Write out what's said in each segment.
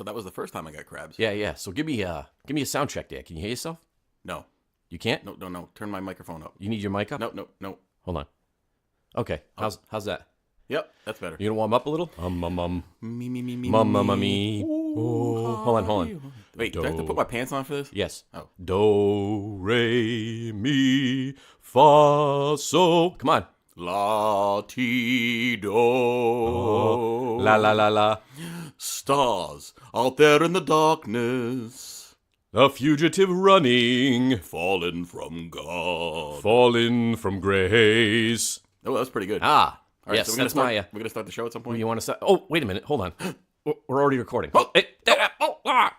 So that was the first time I got crabs. Yeah. So give me a sound check there. Can you hear yourself? No. You can't? No. Turn my microphone up. You need your mic up? No. Hold on. Okay. How's that? Yep, that's better. You gonna warm up a little? Me. Me. Oh, hold on. Wait, do I have to put my pants on for this? Yes. Oh. Do, re, mi, fa, so. Come on. La, ti, do. La, la, la, la. Stars out there in the darkness. A fugitive running. Fallen from God. Fallen from grace. Oh, that was pretty good. Ah. All right, yes, so that's we're my... going to start the show at some point? You want to start? Oh, wait a minute. Hold on. We're already recording. Oh, Hey, ah.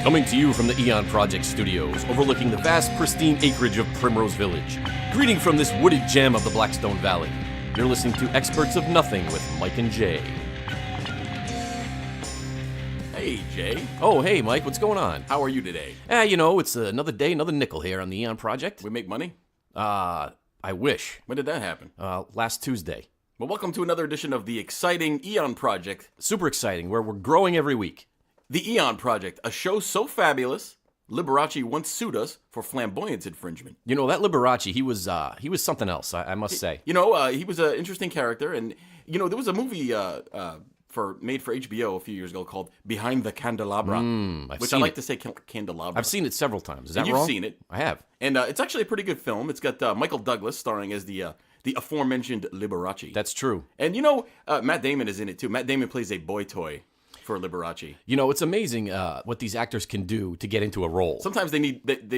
Coming to you from the TheEoNProject Studios, overlooking the vast, pristine acreage of Primrose Village. Greeting from this wooded gem of the Blackstone Valley. You're listening to Experts of Nothing with Mike and Jay. Hey, Jay. Oh, hey, Mike, what's going on? How are you today? It's another day, another nickel here on the TheEoNProject. We make money? I wish. When did that happen? Last Tuesday. Well, welcome to another edition of the exciting Eon Project. Super exciting, where we're growing every week. The Eon Project, a show so fabulous, Liberace once sued us for flamboyance infringement. You know, that Liberace, he was something else, I must say. You know, he was an interesting character, and, you know, there was a movie made for HBO a few years ago called Behind the Candelabra, which I like to say candelabra. I've seen it several times. Is that You've wrong? seen it. I have. And it's actually a pretty good film. It's got Michael Douglas starring as the aforementioned Liberace. That's true. And, you know, Matt Damon is in it, too. Matt Damon plays a boy toy for Liberace. You know, it's amazing what these actors can do to get into a role. Sometimes they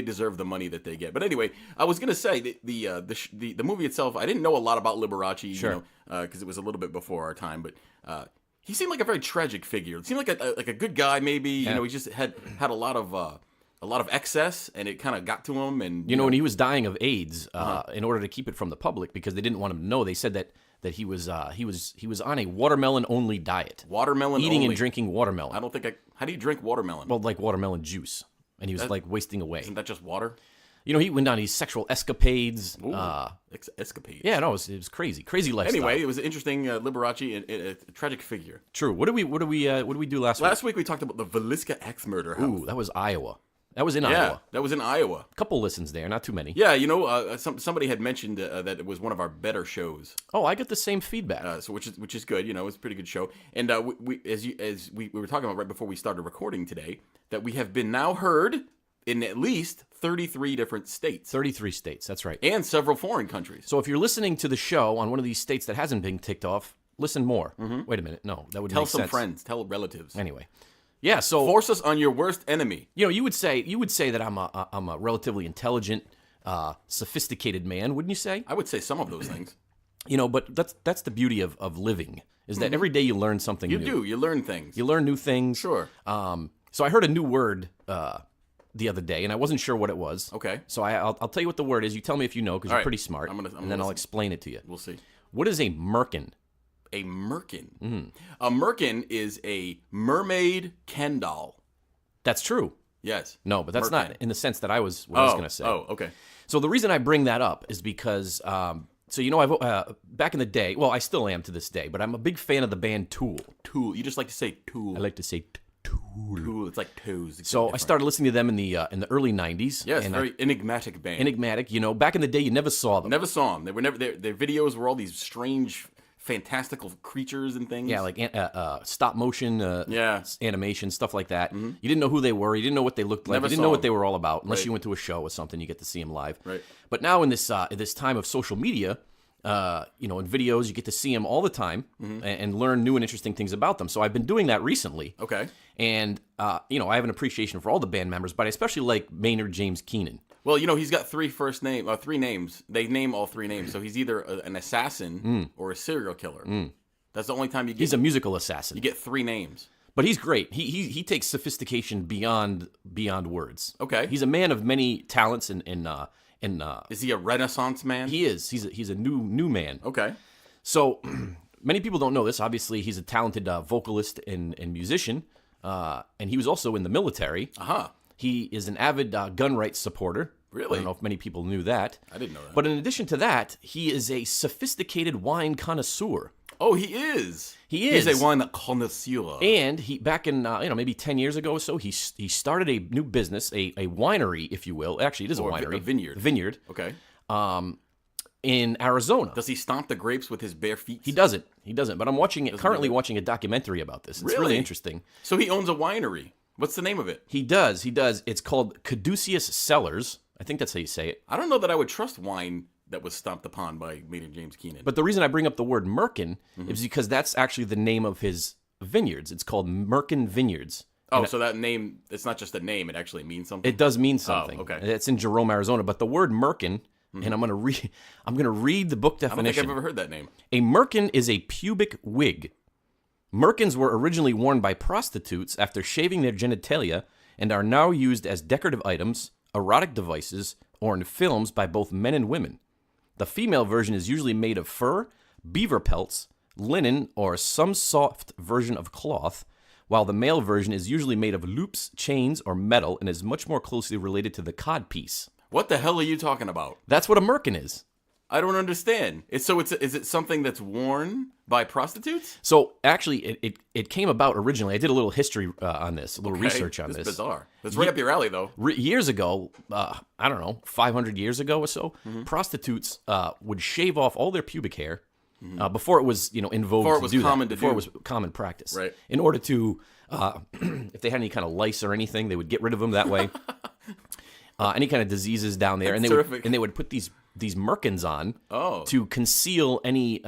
deserve the money that they get. But anyway, I was gonna say the movie itself. I didn't know a lot about Liberace, Sure. because it was a little bit before our time. But he seemed like a very tragic figure. It seemed like a good guy, maybe. Yeah. You know, he just had a lot of excess, and it kind of got to him. And You know, when he was dying of AIDS, in order to keep it from the public, because they didn't want him to know, they said that he was on a watermelon only diet. Watermelon eating only. and drinking watermelon. I don't think how do you drink watermelon? Well, like watermelon juice, and he was like wasting away. Isn't that just water? You know, he went on these sexual escapades. Ooh, escapades. Yeah, no, it was crazy lifestyle. Anyway, it was an interesting Liberace, and a tragic figure. True. What did we do last week? Last week we talked about the Villisca Axe murder house. Ooh, that was Iowa. That was in Yeah, Iowa. that was in Iowa. A couple listens there, not too many. Yeah, you know, somebody had mentioned that it was one of our better shows. Oh, I got the same feedback. So which is good. You know, it's a pretty good show. And as we were talking about right before we started recording today, that we have been now heard in at least 33 different states 33 states, that's right. and several foreign countries. So if you're listening to the show on one of these states that hasn't been ticked off, listen more. Wait a minute. No, that would Tell make some sense. friends, tell relatives. Anyway. Yeah, so Force us on your worst enemy. you know, you would say that I'm a relatively intelligent, sophisticated man, wouldn't you say? I would say some of those things. You know, but that's the beauty of living, is that every day you learn something You new. do. You learn things. You learn new things. Sure. So I heard a new word the other day, and I wasn't sure what it was. Okay. So I'll tell you what the word is. You tell me if you know, because you're right. pretty smart. I'm gonna and then I'll listen. explain it to you. We'll see. What is a merkin? A merkin. Mm-hmm. A merkin is a mermaid Ken doll. That's true. Yes. No, but that's Merkin. not in the sense that I was going to say. Oh, okay. So the reason I bring that up is because, so you know, I've back in the day, well, I still am to this day, but I'm a big fan of the band Tool. Tool. You just like to say tool. I like to say Tool. Tool. It's like toes. It's So I different. started listening to them in the early '90s. Yes, and very enigmatic band. enigmatic. You know, back in the day, you never saw them. Never saw them. They were never. Their videos were all these strange, fantastical creatures and things. Yeah, like stop motion, Yeah. animation, stuff like that. You didn't know who they were. You didn't know what they looked like. Never You didn't saw know what them. they were all about, unless Right. you went to a show or something. You get to see them live. Right. But now in this time of social media, you know, in videos, you get to see them all the time and learn new and interesting things about them. So I've been doing that recently. Okay. And, you know, I have an appreciation for all the band members, but I especially like Maynard James Keenan. Well, you know, he's got three names. They name all three names. So he's either an assassin or a serial killer. That's the only time you He's a musical assassin. you get three names. But he's great. He takes sophistication beyond words. Okay. He's a man of many talents and Is he a Renaissance man? he is. He's a new man. Okay. So many people don't know this. Obviously, he's a talented vocalist and musician, and he was also in the military. Uh-huh. He is an avid gun rights supporter. Really? I don't know if many people knew that. I didn't know that. But in addition to that, he is a sophisticated wine connoisseur. Oh, he is. He is. He's a wine connoisseur. And he, back in maybe 10 years ago or so, he started a new business, a winery, if you will. Actually, it is a winery. A vineyard. Vineyard. Okay. In Arizona. Does he stomp the grapes with his bare feet? He doesn't. But I'm currently watching a documentary about this. It's really interesting. So he owns a winery. What's the name of it? He does. It's called Caduceus Cellars. I think that's how you say it. I don't know that I would trust wine that was stomped upon by Maynard James Keenan. But the reason I bring up the word Merkin is because that's actually the name of his vineyards. It's called Merkin Vineyards. Oh, so that name, it's not just a name, it actually means something? It does mean something. Oh, okay. It's in Jerome, Arizona. But the word Merkin, and I'm gonna read the book definition. I don't think I've ever heard that name. A merkin is a pubic wig. Merkins were originally worn by prostitutes after shaving their genitalia and are now used as decorative items, erotic devices, or in films by both men and women. The female version is usually made of fur, beaver pelts, linen, or some soft version of cloth, while the male version is usually made of loops, chains, or metal and is much more closely related to the codpiece. What the hell are you talking about? That's what a merkin is. I don't understand. Is it something that's worn by prostitutes? So actually, it came about originally. I did a little history on this, a little research on this. It's bizarre. That's right up your alley, though. Years ago, I don't know, 500 years ago or so, prostitutes would shave off all their pubic hair before it was in vogue to do that. Before it was common practice. Right. In order to, if they had any kind of lice or anything, they would get rid of them that way. Any kind of diseases down there, they would put these merkins on to conceal any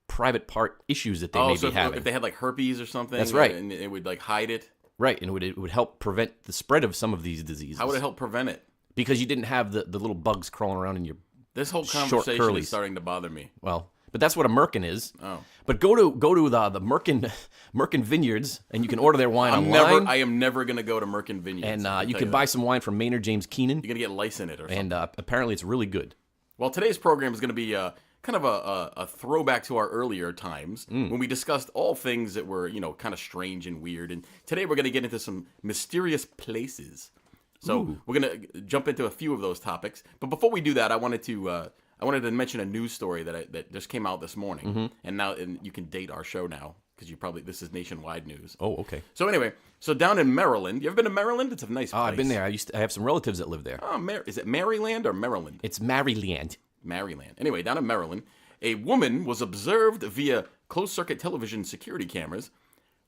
private part issues that they may be having. If they had like herpes or something, that's right, and it would like hide it. Right, and it would help prevent the spread of some of these diseases. How would it help prevent it? Because you didn't have the little bugs crawling around in your This whole conversation is starting to bother me. Well, but that's what a merkin is. Oh. But go to the Merkin Vineyards, and you can order their wine online. I am never going to go to Merkin Vineyards. And you can buy some wine from Maynard James Keenan. You're going to get lice in it or something. And apparently it's really good. Well, today's program is going to be kind of a throwback to our earlier times when we discussed all things that were, kind of strange and weird. And today we're going to get into some mysterious places. So we're going to jump into a few of those topics. But before we do that, I wanted to mention a news story that just came out this morning. And you can date our show now because this is nationwide news. Oh, okay. So anyway, down in Maryland, you ever been to Maryland? It's a nice place. I've been there. I have some relatives that live there. Oh, is it Maryland or Maryland? It's Maryland. Maryland. Anyway, down in Maryland, a woman was observed via closed-circuit television security cameras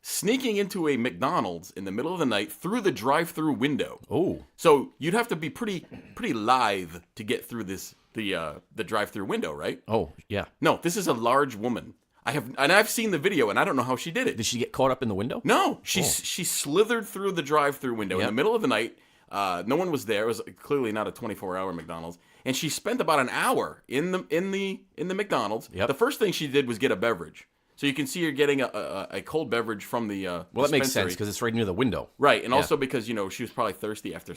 sneaking into a McDonald's in the middle of the night through the drive-through window. Oh. So you'd have to be pretty lithe to get through the drive-through window, right? Oh, yeah. No, this is a large woman. I've seen the video, and I don't know how she did it. Did she get caught up in the window? No, she slithered through the drive-through window in the middle of the night. No one was there. It was clearly not a 24-hour McDonald's, and she spent about an hour in the McDonald's. Yep. The first thing she did was get a beverage. So you can see her getting a cold beverage from the well, that makes sense because it's right near the window, right? And also because she was probably thirsty after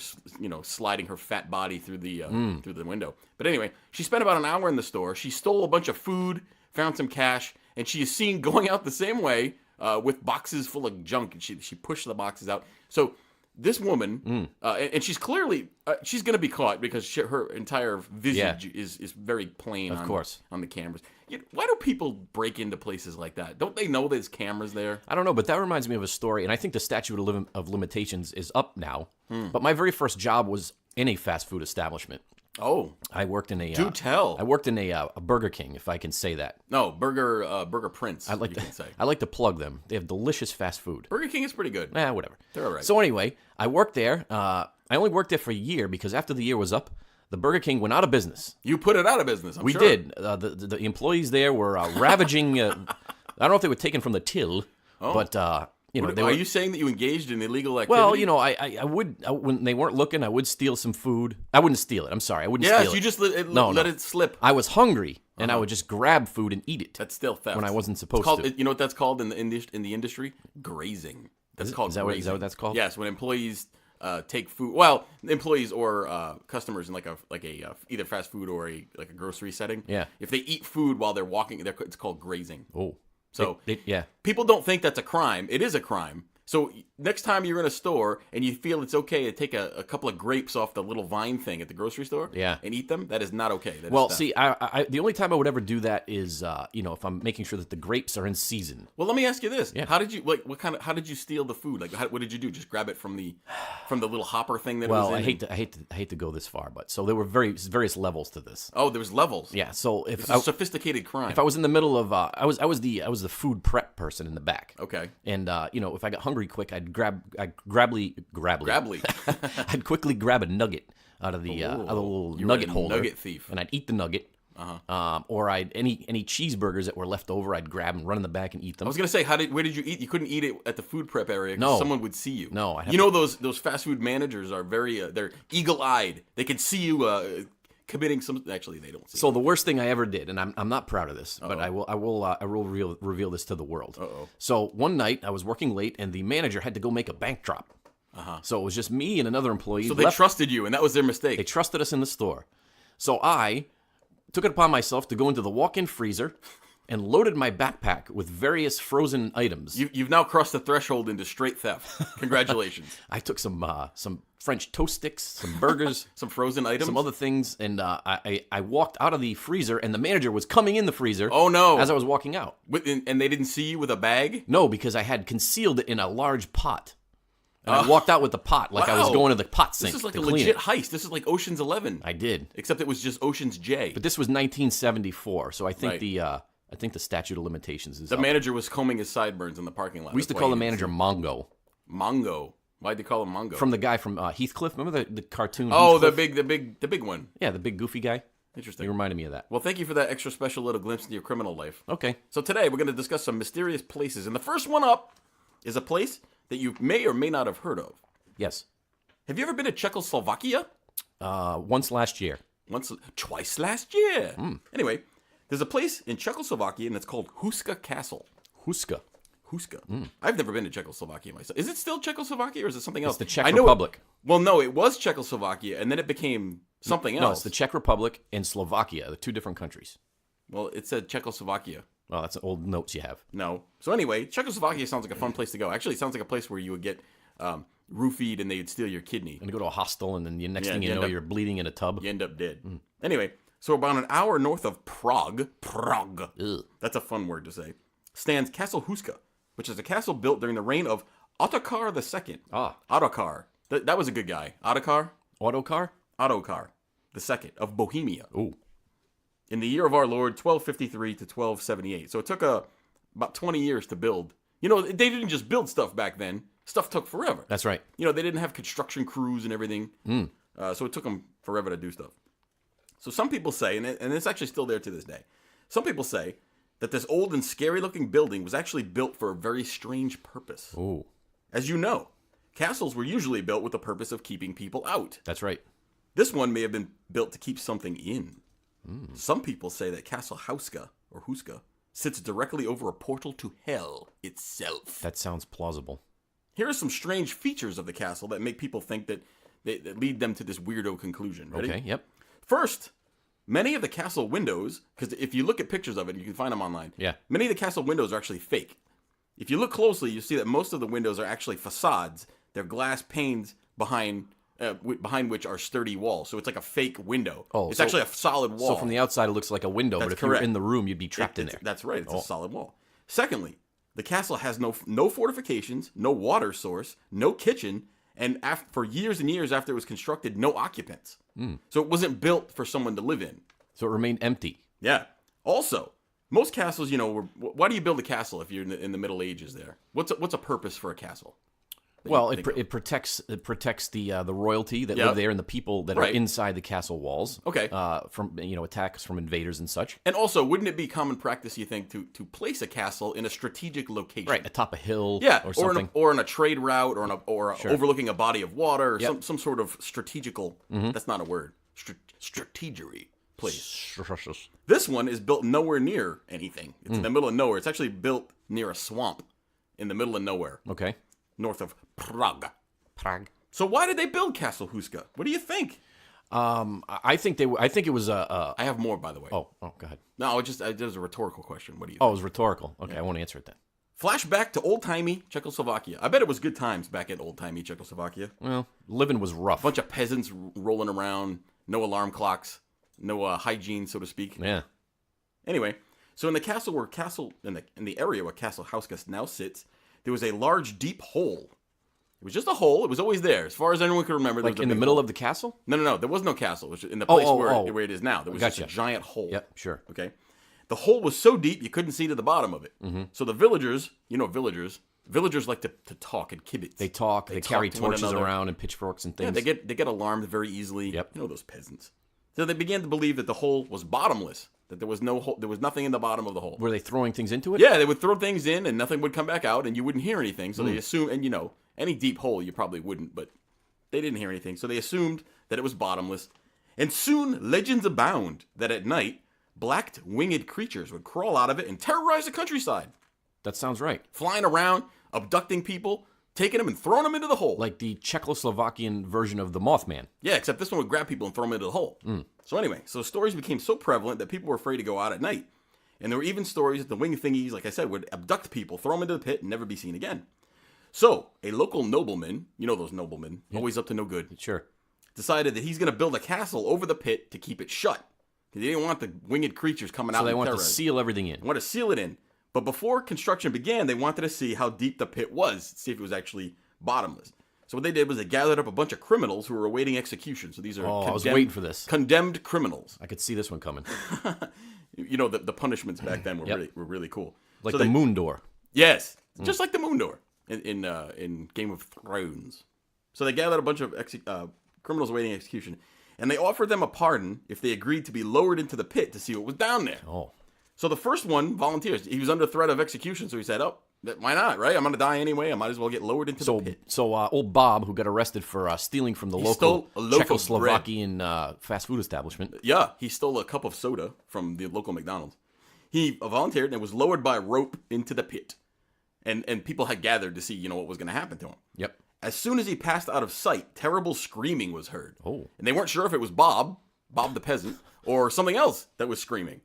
sliding her fat body through the window. But anyway, she spent about an hour in the store. She stole a bunch of food, found some cash, and she is seen going out the same way with boxes full of junk. And she pushed the boxes out. So this woman, and she's clearly she's going to be caught because her entire visage is very plain, of course, on the cameras. Why do people break into places like that? Don't they know there's cameras there? I don't know, but that reminds me of a story, and I think the statute of limitations is up now. But my very first job was in a fast food establishment. Oh, I worked in a. Do tell. I worked in a Burger King, if I can say that. No, Burger Prince. I like to plug them. They have delicious fast food. Burger King is pretty good. Whatever. They're all right. So anyway, I worked there. I only worked there for a year because after the year was up, the Burger King went out of business. You put it out of business. I'm sure. We did. The employees there were ravaging. I don't know if they were taken from the till, but. Are you saying that you engaged in illegal activity? Well, I would when they weren't looking, I would steal some food. I wouldn't steal it. I'm sorry, I wouldn't steal it. Yes, you just let it slip. I was hungry, and I would just grab food and eat it. That's still theft. When I wasn't supposed to. You know what that's called in the industry? Grazing. That's called grazing. Is that what that's called? Yes, when employees take food. Well, employees or customers in like a either fast food or a grocery setting. Yeah. If they eat food while they're walking, it's called grazing. Oh. So yeah, people don't think that's a crime. It is a crime. So next time you're in a store and you feel it's okay to take a couple of grapes off the little vine thing at the grocery store and eat them, that is not okay. That Well, is see, I the only time I would ever do that is, if I'm making sure that the grapes are in season. Well, let me ask you this: Yeah. How did you how did you steal the food? Like, what did you do? Just grab it from the little hopper thing that it was in? Well, I hate to go this far, but so there were various levels to this. Oh, there was levels. Yeah, so if It's a sophisticated crime. if I was in the middle of, I was the food prep person in the back. Okay. And if I got hungry quick, I'd quickly grab a nugget out of the little You were nugget a holder, nugget thief. and I'd eat the nugget. Or any cheeseburgers that were left over, I'd grab and run in the back and eat them. I was gonna say, where did you eat? You couldn't eat it at the food prep area because No. someone would see you. No, those fast food managers are very they're eagle-eyed. They can see you committing some. Actually, they don't see. So the worst thing I ever did, and I'm not proud of this, but I will reveal this to the world. So one night I was working late, and the manager had to go make a bank drop. So it was just me and another employee. So they trusted you, and that was their mistake. They trusted us in the store. So I took it upon myself to go into the walk-in freezer and loaded my backpack with various frozen items. You've now crossed the threshold into straight theft. Congratulations. I took some French toast sticks, some burgers, Some frozen items. some other things, and I walked out of the freezer, and the manager was coming in the freezer. Oh, no. As I was walking out. And they didn't see you with a bag? No, because I had concealed it in a large pot. And I walked out with the pot like I was Wow. going to the pot sink. This is like to a clean legit it. heist. This is like Ocean's 11. I did. Except it was just Ocean's J. But this was 1974, so I think Right. the statute of limitations is The up. manager was combing his sideburns in the parking lot. We used to call the manager Mongo. Mongo. Why'd they call him Mongo? From the guy from Heathcliff. Remember the cartoon? Oh, Heathcliff? the big one. Yeah, the big goofy guy. Interesting. You reminded me of that. Well, thank you for that extra special little glimpse into your criminal life. Okay. So today we're going to discuss some mysterious places, and the first one up is a place that you may or may not have heard of. Yes. Have you ever been to Czechoslovakia? Once last year. Twice last year. Anyway, there's a place in Czechoslovakia, and it's called Houska Castle. Houska. Houska. I've never been to Czechoslovakia myself. Is it still Czechoslovakia, or is it something else? It's the Czech Republic. Well, no, it was Czechoslovakia, and then it became something else. No, it's the Czech Republic and Slovakia. They're two different countries. Well, it said Czechoslovakia. Well, that's old notes you have. No. So anyway, Czechoslovakia sounds like a fun place to go. Actually, it sounds like a place where you would get roofied and they'd steal your kidney. And you go to a hostel, and then the next thing you you end know, up- you're bleeding in a tub. You end up dead. Anyway, so about an hour north of Prague, Ugh. that's a fun word to say, stands Castle Houska, which is a castle built during the reign of Ottokar II. Ottokar. That was a good guy. Ottokar Autocar? II of Bohemia. Ooh. In the year of our Lord, 1253 to 1278. So it took about 20 years to build. They didn't just build stuff back then. Stuff took forever. That's right. They didn't have construction crews and everything. So it took them forever to do stuff. So some people say, and it's actually still there to this day, some people say that this old and scary-looking building was actually built for a very strange purpose. Ooh. As you know, castles were usually built with the purpose of keeping people out. That's right. This one may have been built to keep something in. Some people say that Castle Houska, or Houska, sits directly over a portal to hell itself. That sounds plausible. Here are some strange features of the castle that make people think that lead them to this weirdo conclusion. Ready? Okay, yep. First, many of the castle windows, because if you look at pictures of it, you can find them online. Yeah. Many of the castle windows are actually fake. If you look closely, you see that most of the windows are actually facades. They're glass panes behind which are sturdy walls. So it's like a fake window. Oh, it's so- actually a solid wall. So from the outside, it looks like a window, but if you were correct. in the room, you'd be trapped in there. That's right. It's a solid wall. Secondly, the castle has no fortifications, no water source, no kitchen, and for years and years after it was constructed, no occupants. So it wasn't built for someone to live in. So it remained empty. Yeah. Also, most castles, why do you build a castle if you're in the Middle Ages there? What's a purpose for a castle? Well, it protects the royalty that live there and the people that are Right. inside the castle walls. Okay. From attacks from invaders and such. And also, wouldn't it be common practice, you think, to place a castle in a strategic location? Right, atop a hill. Yeah, or something. or on a trade route, or overlooking a body of water, or Yep. some sort of strategical. That's not a word. Strategery place. This one is built nowhere near anything. It's in the middle of nowhere. It's actually built near a swamp in the middle of nowhere, Okay. north of Prague. Prague. So why did they build Castle Houska? What do you think? I think it was a. I have more, by the way. Oh, go ahead. No, it was a rhetorical question. What do you think? Oh, it was rhetorical. Okay, I won't answer it then. Flashback to old-timey Czechoslovakia. I bet it was good times back in old-timey Czechoslovakia. Well, living was rough. A bunch of peasants rolling around, no alarm clocks, no hygiene, so to speak. Yeah. Anyway, so in the area where Castle Houska now sits, there was a large, deep hole. It was just a hole. It was always there, as far as anyone can remember. Like in the middle of the castle? No. There was no castle. It was in the place where it is now. There was just a giant hole. Yep, sure. Okay. The hole was so deep you couldn't see to the bottom of it. Mm-hmm. So the villagers, villagers like to talk and kibitz. They talk. They carry torches around and pitchforks and things. Yeah, they get alarmed very easily. Yep. Those peasants. So they began to believe that the hole was bottomless. That there was no hole. There was nothing in the bottom of the hole. Were they throwing things into it? Yeah, they would throw things in and nothing would come back out and you wouldn't hear anything. So they assumed, and any deep hole you probably wouldn't, but they didn't hear anything. So they assumed that it was bottomless. And soon legends abound that at night, black winged creatures would crawl out of it and terrorize the countryside. That sounds right. Flying around, abducting people, taking them and throwing them into the hole. Like the Czechoslovakian version of the Mothman. Yeah, except this one would grab people and throw them into the hole. So anyway, stories became so prevalent that people were afraid to go out at night. And there were even stories that the winged thingies, like I said, would abduct people, throw them into the pit, and never be seen again. So, a local nobleman, those noblemen, always up to no good, Sure. decided that he's going to build a castle over the pit to keep it shut. Because he didn't want the winged creatures coming out So they and want to terrorizing. seal everything in. They want to seal it in. But before construction began, they wanted to see how deep the pit was, see if it was actually bottomless. So what they did was they gathered up a bunch of criminals who were awaiting execution. So these are I was waiting for this. Condemned criminals. I could see this one coming. The punishments back then were really cool. Like the moon door. Yes, just like the moon door in Game of Thrones. So they gathered a bunch of criminals awaiting execution, and they offered them a pardon if they agreed to be lowered into the pit to see what was down there. Oh. So the first one volunteers. He was under threat of execution, so he said, why not, right? I'm going to die anyway. I might as well get lowered into the pit. So old Bob, who got arrested for stealing from the local Czechoslovakian fast food establishment. Yeah, he stole a cup of soda from the local McDonald's. He volunteered and was lowered by a rope into the pit. And people had gathered to see, what was going to happen to him. Yep. As soon as he passed out of sight, terrible screaming was heard. Oh. And they weren't sure if it was Bob the peasant, or something else that was screaming.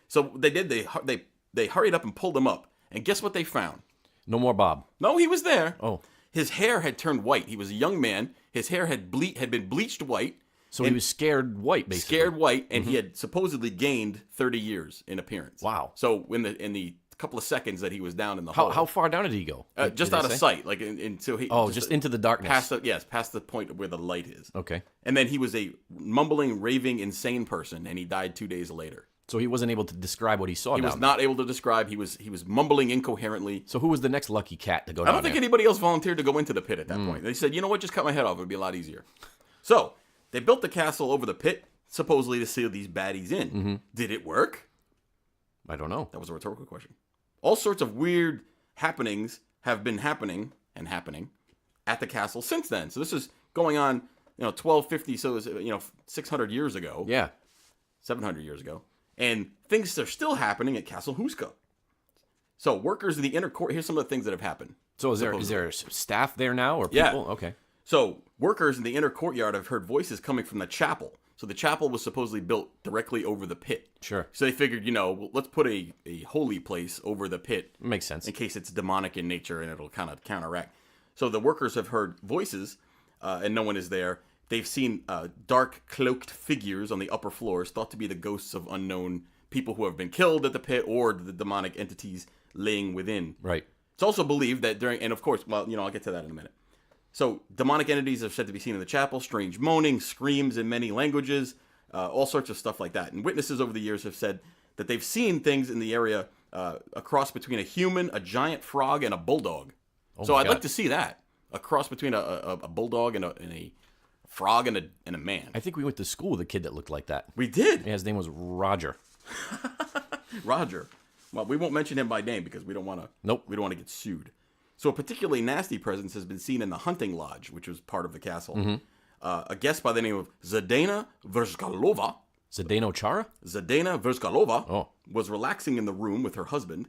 So they did. They hurried up and pulled him up. And guess what they found? No more Bob. No, he was there. Oh. His hair had turned white. He was a young man. His hair had been bleached white. So he was scared white, basically. Scared white, and he had supposedly gained 30 years in appearance. Wow. So in the couple of seconds that he was down in the hole. How far down did he go? Just out of sight, like until he. Just into the darkness. Past the point where the light is. Okay. And then he was a mumbling, raving, insane person, and he died 2 days later. So he wasn't able to describe what he saw. He was not able to describe. He was mumbling incoherently. So who was the next lucky cat to go down I don't think anybody else volunteered to go into the pit at that point. They said, you know what, just cut my head off. It would be a lot easier. So they built the castle over the pit, supposedly to seal these baddies in. Mm-hmm. Did it work? I don't know. That was a rhetorical question. All sorts of weird happenings have been happening at the castle since then. So this is going on, 1250, so it was, 600 years ago. Yeah. 700 years ago. And things are still happening at Castle Houska. So workers in the inner court, here's some of the things that have happened. So is there staff there now or people? Yeah. Okay. So workers in the inner courtyard have heard voices coming from the chapel. So the chapel was supposedly built directly over the pit. Sure. So they figured, let's put a holy place over the pit. Makes sense. In case it's demonic in nature and it'll kind of counteract. So the workers have heard voices and no one is there. They've seen dark, cloaked figures on the upper floors, thought to be the ghosts of unknown people who have been killed at the pit or the demonic entities laying within. Right. It's also believed that and of course, I'll get to that in a minute. So demonic entities are said to be seen in the chapel, strange moaning, screams in many languages, all sorts of stuff like that. And witnesses over the years have said that they've seen things in the area, a cross between a human, a giant frog, and a bulldog. So I'd like to see that. A cross between a bulldog and a frog and a man. I think we went to school with a kid that looked like that. We did. Yeah, his name was Roger. Roger. Well, we won't mention him by name because we don't want to. Nope. We don't want to get sued. So a particularly nasty presence has been seen in the hunting lodge, which was part of the castle. Mm-hmm. A guest by the name of Zdena Verskalova. Zdeno Chara? Zdena Verskalova was relaxing in the room with her husband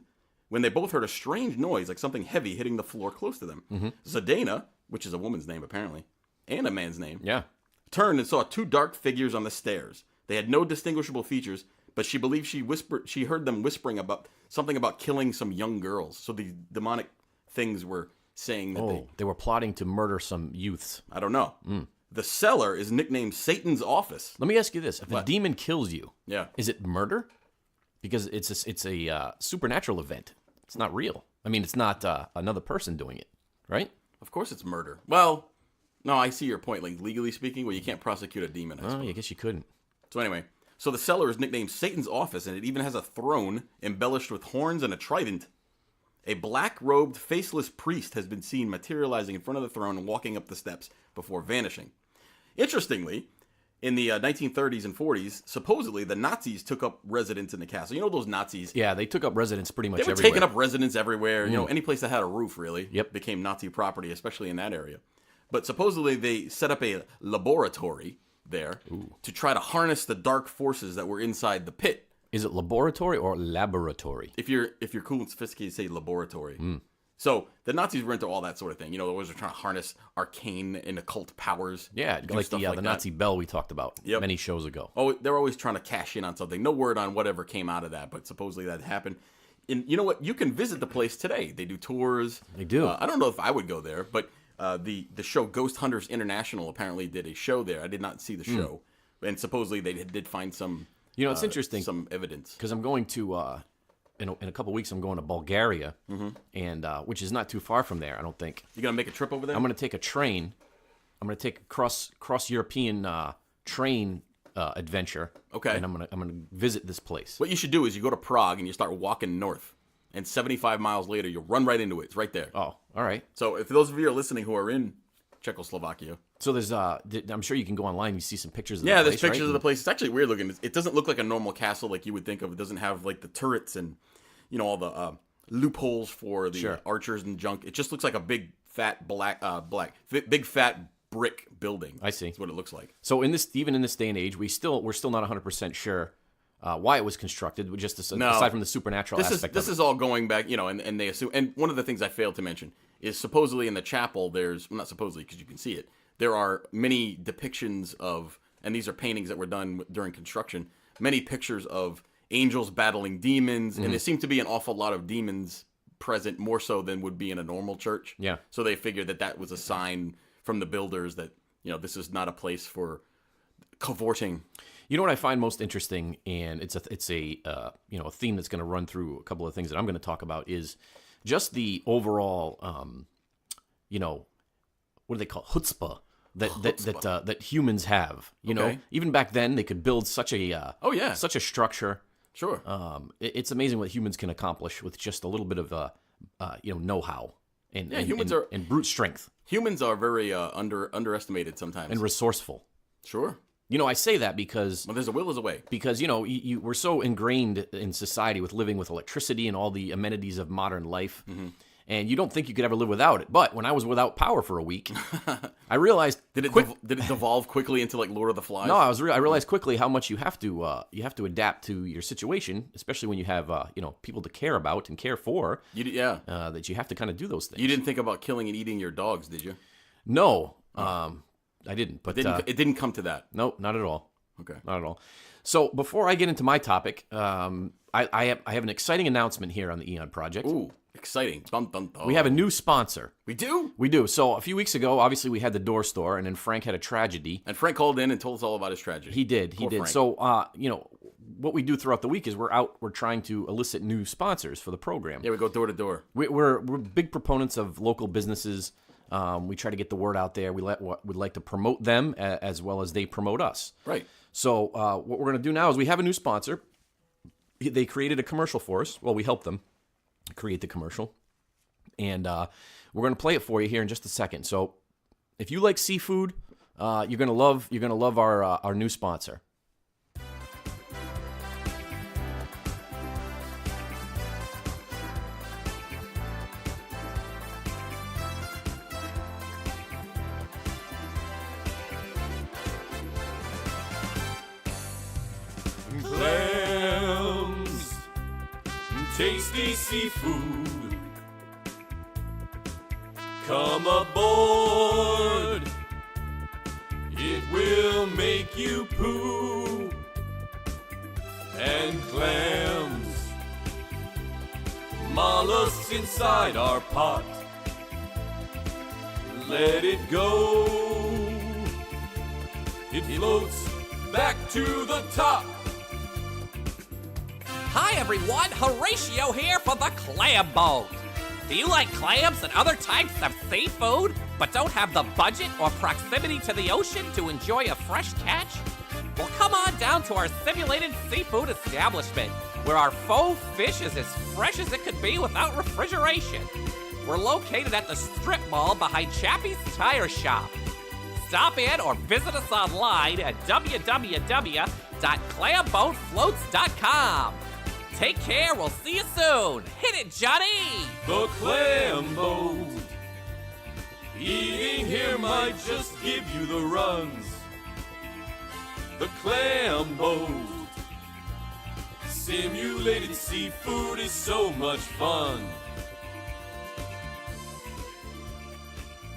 when they both heard a strange noise, like something heavy hitting the floor close to them. Mm-hmm. Zdena, which is a woman's name apparently, and a man's name, yeah, turned and saw two dark figures on the stairs. They had no distinguishable features, But she believed she heard them whispering about something about killing some young girls. So the demonic things were saying that they were plotting to murder some youths. I don't know. The cellar is nicknamed Satan's office. Let me ask you this: if a demon kills you, is it murder? Because it's a supernatural event. It's not real. I mean, it's not another person doing it, right? Of course it's murder. Well, no, I see your point. Like, legally speaking, well, you can't prosecute a demon, I suppose. I guess you couldn't. So anyway, so the cellar is nicknamed Satan's office, and it even has a throne embellished with horns and a trident. A black-robed, faceless priest has been seen materializing in front of the throne and walking up the steps before vanishing. Interestingly, in the 1930s and 40s, supposedly the Nazis took up residence in the castle. You know those Nazis? Yeah, they took up residence pretty much everywhere. They were taking up residence everywhere. You know, any place that had a roof, really, became Nazi property, especially in that area. But supposedly they set up a laboratory there to try to harness the dark forces that were inside the pit. Is it laboratory or laboratory? If you're cool and sophisticated, say laboratory. So the Nazis were into all that sort of thing. You know, they always were trying to harness arcane and occult powers. Yeah, like the Nazi bell we talked about many shows ago. Oh, they're always trying to cash in on something. No word on whatever came out of that, but supposedly that happened. And you know what? You can visit the place today. They do tours. They do. I don't know if I would go there, but the show Ghost Hunters International apparently did a show there. I did not see the show, and supposedly they did find some. You know, it's interesting. Some evidence because I'm going to. In a couple of weeks, I'm going to Bulgaria, and which is not too far from there. I don't think. You gonna make a trip over there? I'm gonna take a train. I'm gonna take a cross European train adventure. Okay. And I'm gonna visit this place. What you should do is you go to Prague and you start walking north, and 75 miles later you'll run right into it. It's right there. Oh, all right. So if those of you are listening who are in Czechoslovakia. So there's I'm sure you can go online and you see some pictures of the place, there's pictures right? of the place. It's actually weird looking. It doesn't look like a normal castle like you would think of. It doesn't have like the turrets and all the loopholes for the archers and junk. It just looks like a big fat big fat brick building. I see. That's what it looks like. So even in this day and age, we're still not 100% sure why it was constructed. Aside from the supernatural aspect. This is all going back, and they assume. And one of the things I failed to mention is supposedly in the chapel not supposedly because you can see it. There are many depictions of, and these are paintings that were done during construction, many pictures of angels battling demons, and there seem to be an awful lot of demons present, more so than would be in a normal church. Yeah. So they figured that was a sign from the builders that, this is not a place for cavorting. You know what I find most interesting, and it's a theme that's going to run through a couple of things that I'm going to talk about, is just the overall, what do they call it? Chutzpah that humans have. You know, even back then they could build such a such a structure. Sure. It's amazing what humans can accomplish with just a little bit of know-how and brute strength. Humans are very underestimated sometimes and resourceful. Sure. I say that because there's a will, there's a way. Because we're so ingrained in society with living with electricity and all the amenities of modern life. And you don't think you could ever live without it. But when I was without power for a week, I realized did it devolve quickly into like Lord of the Flies? No, I realized quickly how much you have to adapt to your situation, especially when you have people to care about and care for. That you have to kind of do those things. You didn't think about killing and eating your dogs, did you? No, I didn't. But it didn't come to that. No, not at all. Okay, not at all. So before I get into my topic, I have an exciting announcement here on the Eon Project. Ooh. Exciting. Dun, dun, dun. We have a new sponsor. We do? We do. So a few weeks ago, obviously, we had the door store, and then Frank had a tragedy. And Frank called in and told us all about his tragedy. He did. Frank. So, what we do throughout the week is we're trying to elicit new sponsors for the program. Yeah, we go door to door. We're big proponents of local businesses. We try to get the word out there. We'd like to promote them as well as they promote us. Right. So what we're going to do now is we have a new sponsor. They created a commercial for us. Well, we helped them create the commercial, and we're going to play it for you here in just a second. So if you like seafood, you're going to love our new sponsor. Clams, tasty seafood, come aboard, it will make you poo. and clams. Mollusks inside our pot. Let it go. It floats back to the top. Hi everyone, Horatio here for the Clam Boat. Do you like clams and other types of seafood, but don't have the budget or proximity to the ocean to enjoy a fresh catch? Well, come on down to our simulated seafood establishment, where our faux fish is as fresh as it could be without refrigeration. We're located at the strip mall behind Chappie's Tire Shop. Stop in or visit us online at www.clamboatfloats.com. Take care, we'll see you soon. Hit it, Johnny! The clam boat. Eating here might just give you the runs. The clam boat. Simulated seafood is so much fun.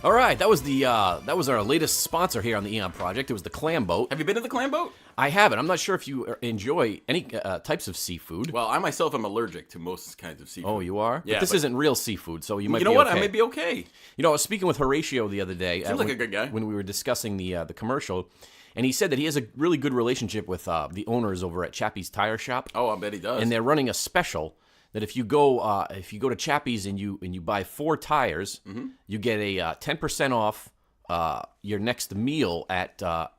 All right, that was our latest sponsor here on the Eon Project. It was the Clam Boat. Have you been to the clam boat? I haven't. I'm not sure if you enjoy any types of seafood. Well, I myself am allergic to most kinds of seafood. Oh, you are? Yeah, But this isn't real seafood, so you might be You know what? okay. I may be okay. You know, I was speaking with Horatio the other day. Seems like a good guy. When we were discussing the commercial, and he said that he has a really good relationship with the owners over at Chappie's Tire Shop. Oh, I bet he does. And they're running a special that if you go to Chappie's and you buy 4 tires, you get a 10% off your next meal at the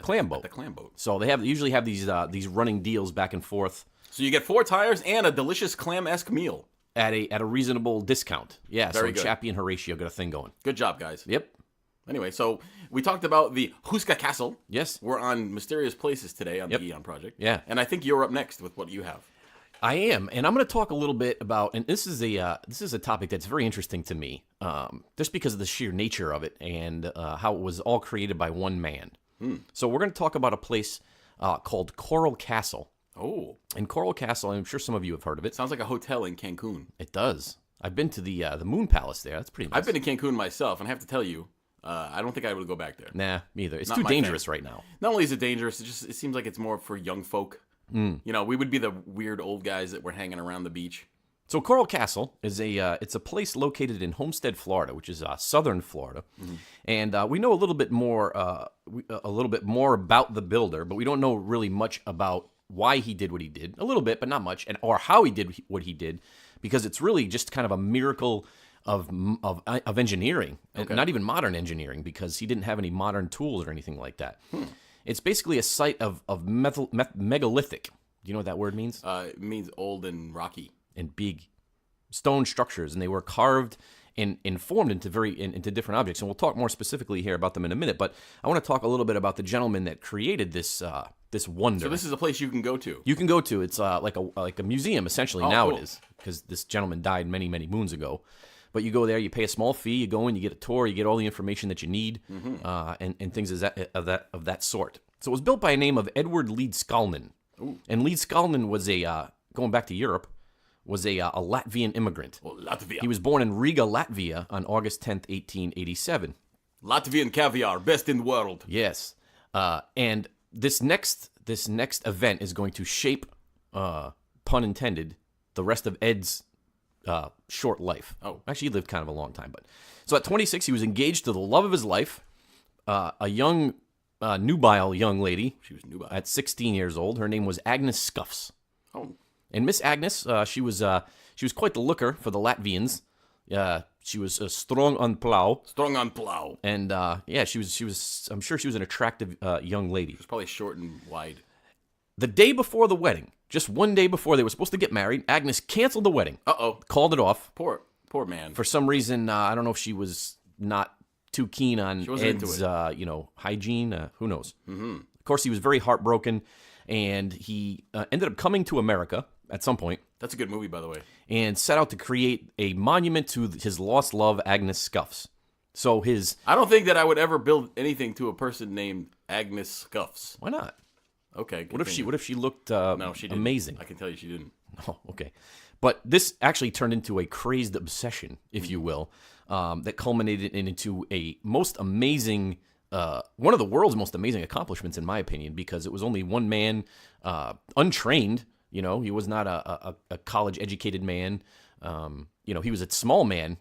Clam Boat. the clam boat. So they usually have these running deals back and forth So you get 4 tires and a delicious clam-esque meal. at a reasonable discount. Yeah, Very so good. Chappie and Horatio got a thing going. Good job, guys. Yep. Anyway, so we talked about the Houska Castle. Yes. We're on mysterious places today on Yep. the Eon Project. Yeah. And I think you're up next with what you have. I am, and I'm going to talk a little bit about, and this is a topic that's very interesting to me, just because of the sheer nature of it and how it was all created by one man. So we're going to talk about a place called Coral Castle. Oh, And Coral Castle, I'm sure some of you have heard of it. sounds like a hotel in Cancun. It does. I've been to the Moon Palace there. That's pretty nice. I've been to Cancun myself, and I have to tell you, I don't think I would go back there. Nah, me either. It's Not too my dangerous thing. right now. Not only is it dangerous, it seems like it's more for young folk. You know, we would be the weird old guys that were hanging around the beach. So Coral Castle is it's a place located in Homestead, Florida, which is southern Florida, and we know a little bit more about the builder, but we don't know really much about why he did what he did. A little bit, but not much, or how he did what he did, because it's really just kind of a miracle of engineering, and not even modern engineering, because he didn't have any modern tools or anything like that. It's basically a site of megalithic. Do you know what that word means? It means old and rocky. And big stone structures, and they were carved and formed into different objects. And we'll talk more specifically here about them in a minute. But I want to talk a little bit about the gentleman that created this wonder. So this is a place you can go to. You can go to. It's like a museum essentially. Oh, now cool. it is, because this gentleman died many moons ago. But you go there, you pay a small fee, you go in, you get a tour, you get all the information that you need, and things of that sort. So it was built by a name of Edward Leeds Skalman. And Leeds Skalman was going back to Europe, was a Latvian immigrant. Oh, Latvia. He was born in Riga, Latvia on August 10th, 1887. Latvian caviar, best in the world. Yes. And this next event is going to shape, pun intended, the rest of Ed's short life. Oh. Actually, he lived kind of a long time. But so at 26, he was engaged to the love of his life, a young, nubile young lady. She was nubile. At 16 years old. Her name was Agnes Scuffs. Oh, And Miss Agnes, she was quite the looker for the Latvians. She was strong on plow, strong on plow. and she was. I'm sure she was an attractive young lady. It's probably short and wide. The day before the wedding, just one day before they were supposed to get married, Agnes canceled the wedding, Uh-oh. called it off Poor man. for some reason. I don't know if she was not too keen on wasn't Ed's, into hygiene. Who knows? Mm-hmm. Of course, he was very heartbroken, and he ended up coming to America at some point. That's a good movie, by the way. And set out to create a monument to his lost love, Agnes Scuffs. So I don't think that I would ever build anything to a person named Agnes Scuffs. why not? Okay. What if she looked No, she didn't. amazing? I can tell you she didn't. Oh, okay. But this actually turned into a crazed obsession, if you will, that culminated into a most amazing one of the world's most amazing accomplishments, in my opinion, because it was only one man, untrained. You know, he was not a college-educated man. You know, he was a small man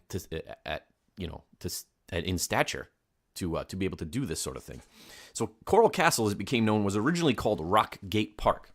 in stature to be able to do this sort of thing. So Coral Castle, as it became known, was originally called Rock Gate Park.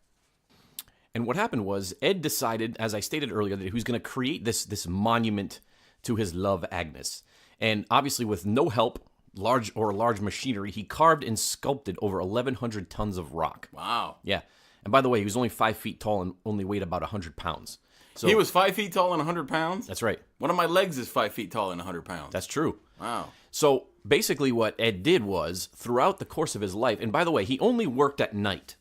And what happened was Ed decided, as I stated earlier, that he was going to create this monument to his love, Agnes. And obviously, with no help, large machinery, he carved and sculpted over 1,100 tons of rock. Wow. Yeah. And by the way, he was only 5 feet tall and only weighed about 100 pounds. So He was 5 feet tall and 100 pounds? That's right. One of my legs is 5 feet tall and 100 pounds. That's true. Wow. So basically what Ed did was, throughout the course of his life, and by the way, he only worked at night.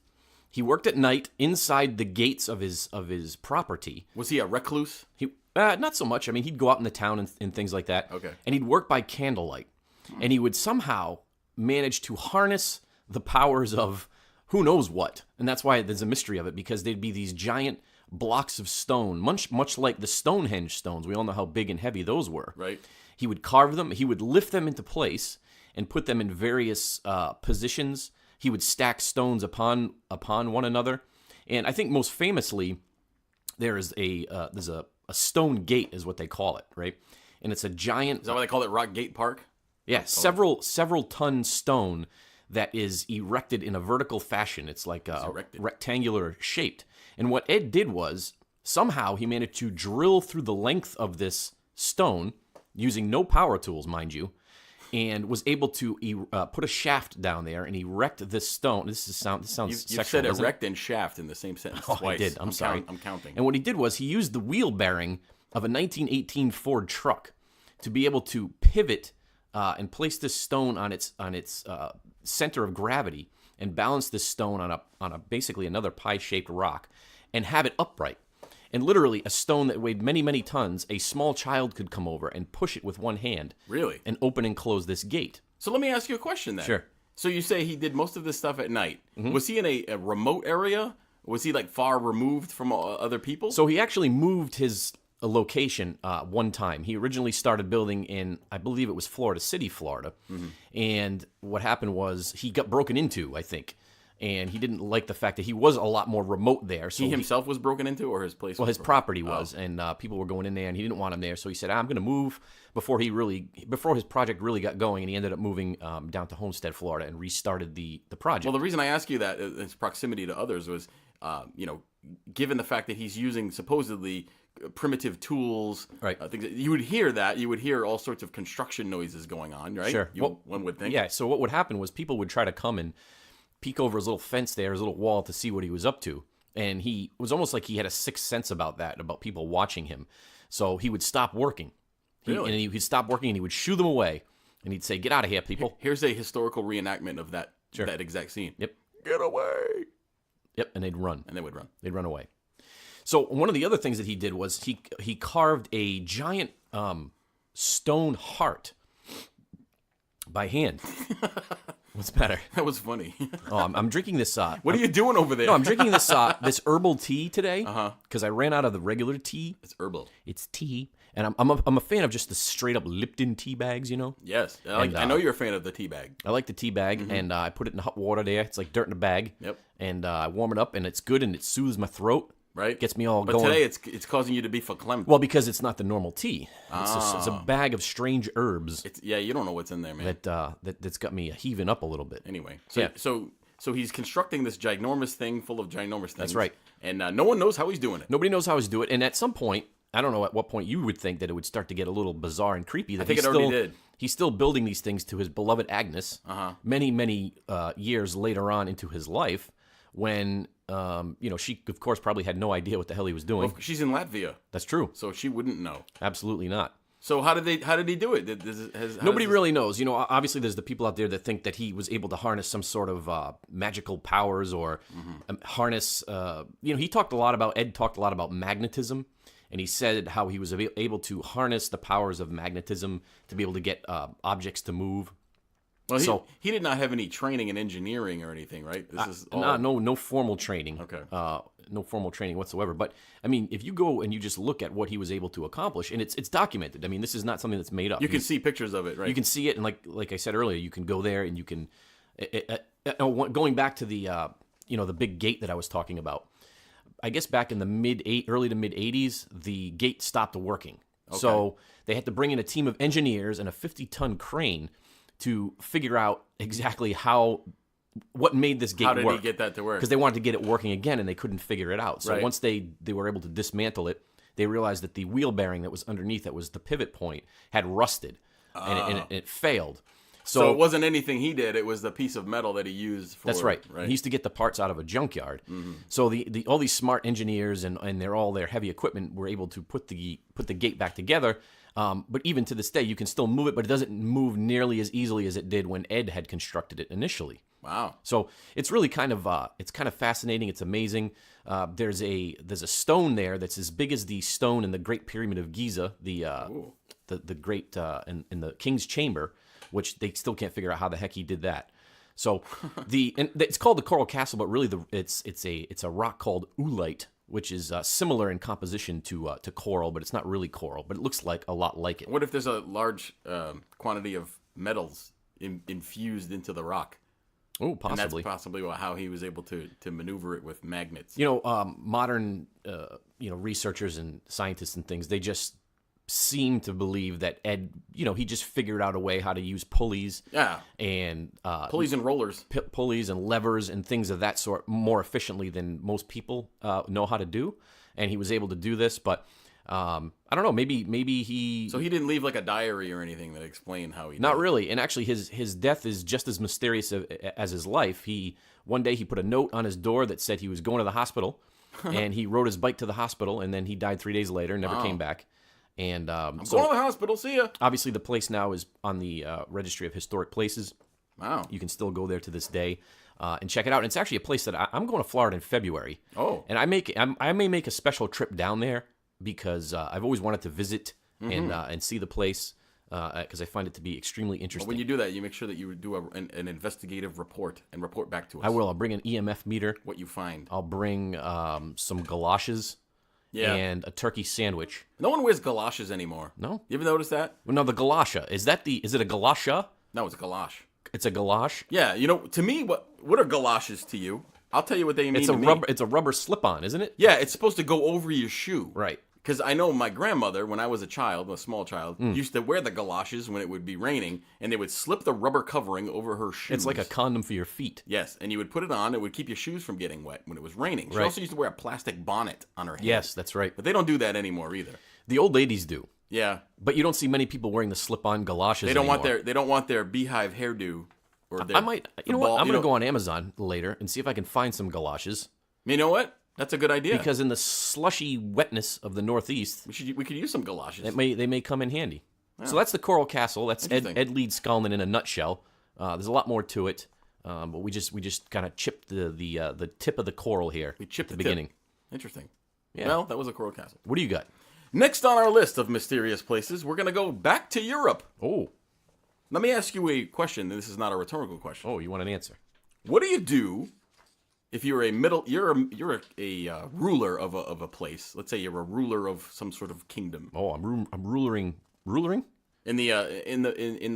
He worked at night inside the gates of his property. Was he a recluse? He not so much. I mean, he'd go out in the town and things like that. Okay. And he'd work by candlelight. And he would somehow manage to harness the powers of who knows what. And that's why there's a mystery of it, because they'd be these giant blocks of stone, much like the Stonehenge stones. We all know how big and heavy those were. Right. He would carve them. He would lift them into place and put them in various positions. He would stack stones upon one another. And I think most famously, there's a stone gate, is what they call it, right? And it's a giant. Is that why they call it Rock Gate Park? Yeah, several ton stone that is erected in a vertical fashion. It's like rectangular shaped. And what Ed did was, somehow he managed to drill through the length of this stone, using no power tools, mind you, and was able to put a shaft down there and erect this stone. This sounds You sexual, said doesn't erect and shaft in the same sentence Oh, twice. I did. I'm sorry. I'm counting. And what he did was he used the wheel bearing of a 1918 Ford truck to be able to pivot and place this stone on its center of gravity and balance this stone on a basically another pie-shaped rock and have it upright. And literally, a stone that weighed many, many tons, a small child could come over and push it with one hand. Really? And open and close this gate. So let me ask you a question then. Sure. So you say he did most of this stuff at night. Mm-hmm. Was he in a remote area? Was he like far removed from other people? So he actually moved his location one time. He originally started building in, I believe it was Florida City, Florida. Mm-hmm. And what happened was he got broken into, I think. And he didn't like the fact that he was a lot more remote there. So he himself was broken into, or his place? Well, his property was, and people were going in there, and he didn't want him there. So he said, "I'm going to move," before his project really got going, and he ended up moving down to Homestead, Florida, and restarted the project. Well, the reason I ask you that, his proximity to others, was, given the fact that he's using supposedly primitive tools, right? Things you would hear that. You would hear all sorts of construction noises going on, right? Sure. One would think. Yeah. So what would happen was people would try to come and peek over his little fence there, his little wall, to see what he was up to. And he was almost like he had a sixth sense about that, about people watching him. So he would stop working. Really? And he'd stop working and he would shoo them away. And he'd say, "Get out of here, people." Here's a historical reenactment of that exact scene. Yep. Get away. Yep. And they'd run. And they would run. They'd run away. So one of the other things that he did was he carved a giant stone heart by hand. What's better? That was funny. Oh, I'm drinking this. What are you doing over there? No, I'm drinking this this herbal tea today. Uh-huh. Because I ran out of the regular tea. It's herbal. It's tea, and I'm a fan of just the straight up Lipton tea bags. You know. Yes, I know you're a fan of the tea bag. I like the tea bag, and I put it in hot water there. It's like dirt in a bag. Yep. And I warm it up, and it's good, and it soothes my throat. Right. Gets me all but going. But today it's causing you to be verklempt. Well, because it's not the normal tea. It's a bag of strange herbs. You don't know what's in there, man. That's got me heaving up a little bit. Anyway, so he's constructing this ginormous thing full of ginormous things. That's right. And no one knows how he's doing it. Nobody knows how he's doing it. And at some point, I don't know at what point you would think that it would start to get a little bizarre and creepy. That I think it already did. He's still building these things to his beloved Agnes. Many, many years later on into his life, when she of course probably had no idea what the hell he was doing. Well, she's in Latvia. That's true. So she wouldn't know. Absolutely not. So how did he do it? Nobody really knows. Obviously there's the people out there that think that he was able to harness some sort of magical powers or harness. Ed talked a lot about magnetism, and he said how he was able to harness the powers of magnetism to be able to get objects to move. Well, he did not have any training in engineering or anything, right? This is all... no formal training. Okay. no formal training whatsoever. But I mean, if you go and you just look at what he was able to accomplish, and it's documented. I mean, this is not something that's made up. You can see pictures of it, right? You can see it, and like I said earlier, you can go there and you can. Going back to the the big gate that I was talking about. I guess back in the early to mid 80s, the gate stopped working. Okay. So they had to bring in a team of engineers and a 50-ton crane to figure out exactly what made this gate work. How did he get that to work? Because they wanted to get it working again, and they couldn't figure it out. So right. once they were able to dismantle it, they realized that the wheel bearing that was underneath, that was the pivot point, had rusted, and it failed. So it wasn't anything he did; it was the piece of metal that he used for. That's right. He used to get the parts out of a junkyard. Mm-hmm. So all these smart engineers and their heavy equipment were able to put the gate back together. But even to this day, you can still move it, but it doesn't move nearly as easily as it did when Ed had constructed it initially. Wow. So it's really kind of fascinating. It's amazing. There's a stone there that's as big as the stone in the Great Pyramid of Giza, the great in the King's Chamber, which they still can't figure out how the heck he did that. So it's called the Coral Castle, but really it's a rock called oolite, which is similar in composition to coral, but it's not really coral, but it looks a lot like it. What if there's a large quantity of metals infused into the rock? Oh, possibly. And that's possibly how he was able to maneuver it with magnets. Modern researchers and scientists and things, they just seem to believe that Ed, he just figured out a way how to use pulleys. Yeah. And pulleys and rollers. Pulleys and levers and things of that sort more efficiently than most people know how to do. And he was able to do this, but I don't know, maybe he... So he didn't leave like a diary or anything that explained how he did Not it. really. And actually his death is just as mysterious as his life. One day he put a note on his door that said he was going to the hospital, and he rode his bike to the hospital, and then he died 3 days later and never came back. And I'm going to the hospital. See ya. Obviously, the place now is on the Registry of Historic Places. Wow. You can still go there to this day and check it out. And it's actually a place that I'm going to Florida in February. Oh. And I may make a special trip down there because I've always wanted to visit and see the place because I find it to be extremely interesting. Well, when you do that, you make sure that you do an investigative report and report back to us. I will. I'll bring an EMF meter. What you find. I'll bring some galoshes. Yeah. And a turkey sandwich. No one wears galoshes anymore. No? You ever notice that? Well, no, the galosha. Is it a galosha? No, it's a galosh. It's a galosh? Yeah, to me, what are galoshes to you? I'll tell you what they mean to me. It's a rubber slip-on, isn't it? Yeah, it's supposed to go over your shoe. Right. Because I know my grandmother, when I was a small child, used to wear the galoshes when it would be raining, and they would slip the rubber covering over her shoes. It's like a condom for your feet. Yes, and you would put it on. It would keep your shoes from getting wet when it was raining. She Right. also used to wear a plastic bonnet on her head. Yes, that's right. But they don't do that anymore either. The old ladies do. Yeah. But you don't see many people wearing the slip-on galoshes They don't anymore. want their beehive hairdo. Or their, I might. You know what? I'm going to go on Amazon later and see if I can find some galoshes. You know what? That's a good idea. Because in the slushy wetness of the Northeast, we could use some galoshes. They may come in handy. Yeah. So that's the Coral Castle. That's Ed Leeds Scullman in a nutshell. There's a lot more to it, but we just kind of chipped the tip of the coral here. We chipped at the beginning. Interesting. Yeah. Well, that was a Coral Castle. What do you got? Next on our list of mysterious places, we're going to go back to Europe. Oh. Let me ask you a question. This is not a rhetorical question. Oh, you want an answer? What do you do if you're a ruler of a place? Let's say you're a ruler of some sort of kingdom. Oh, I'm rulering in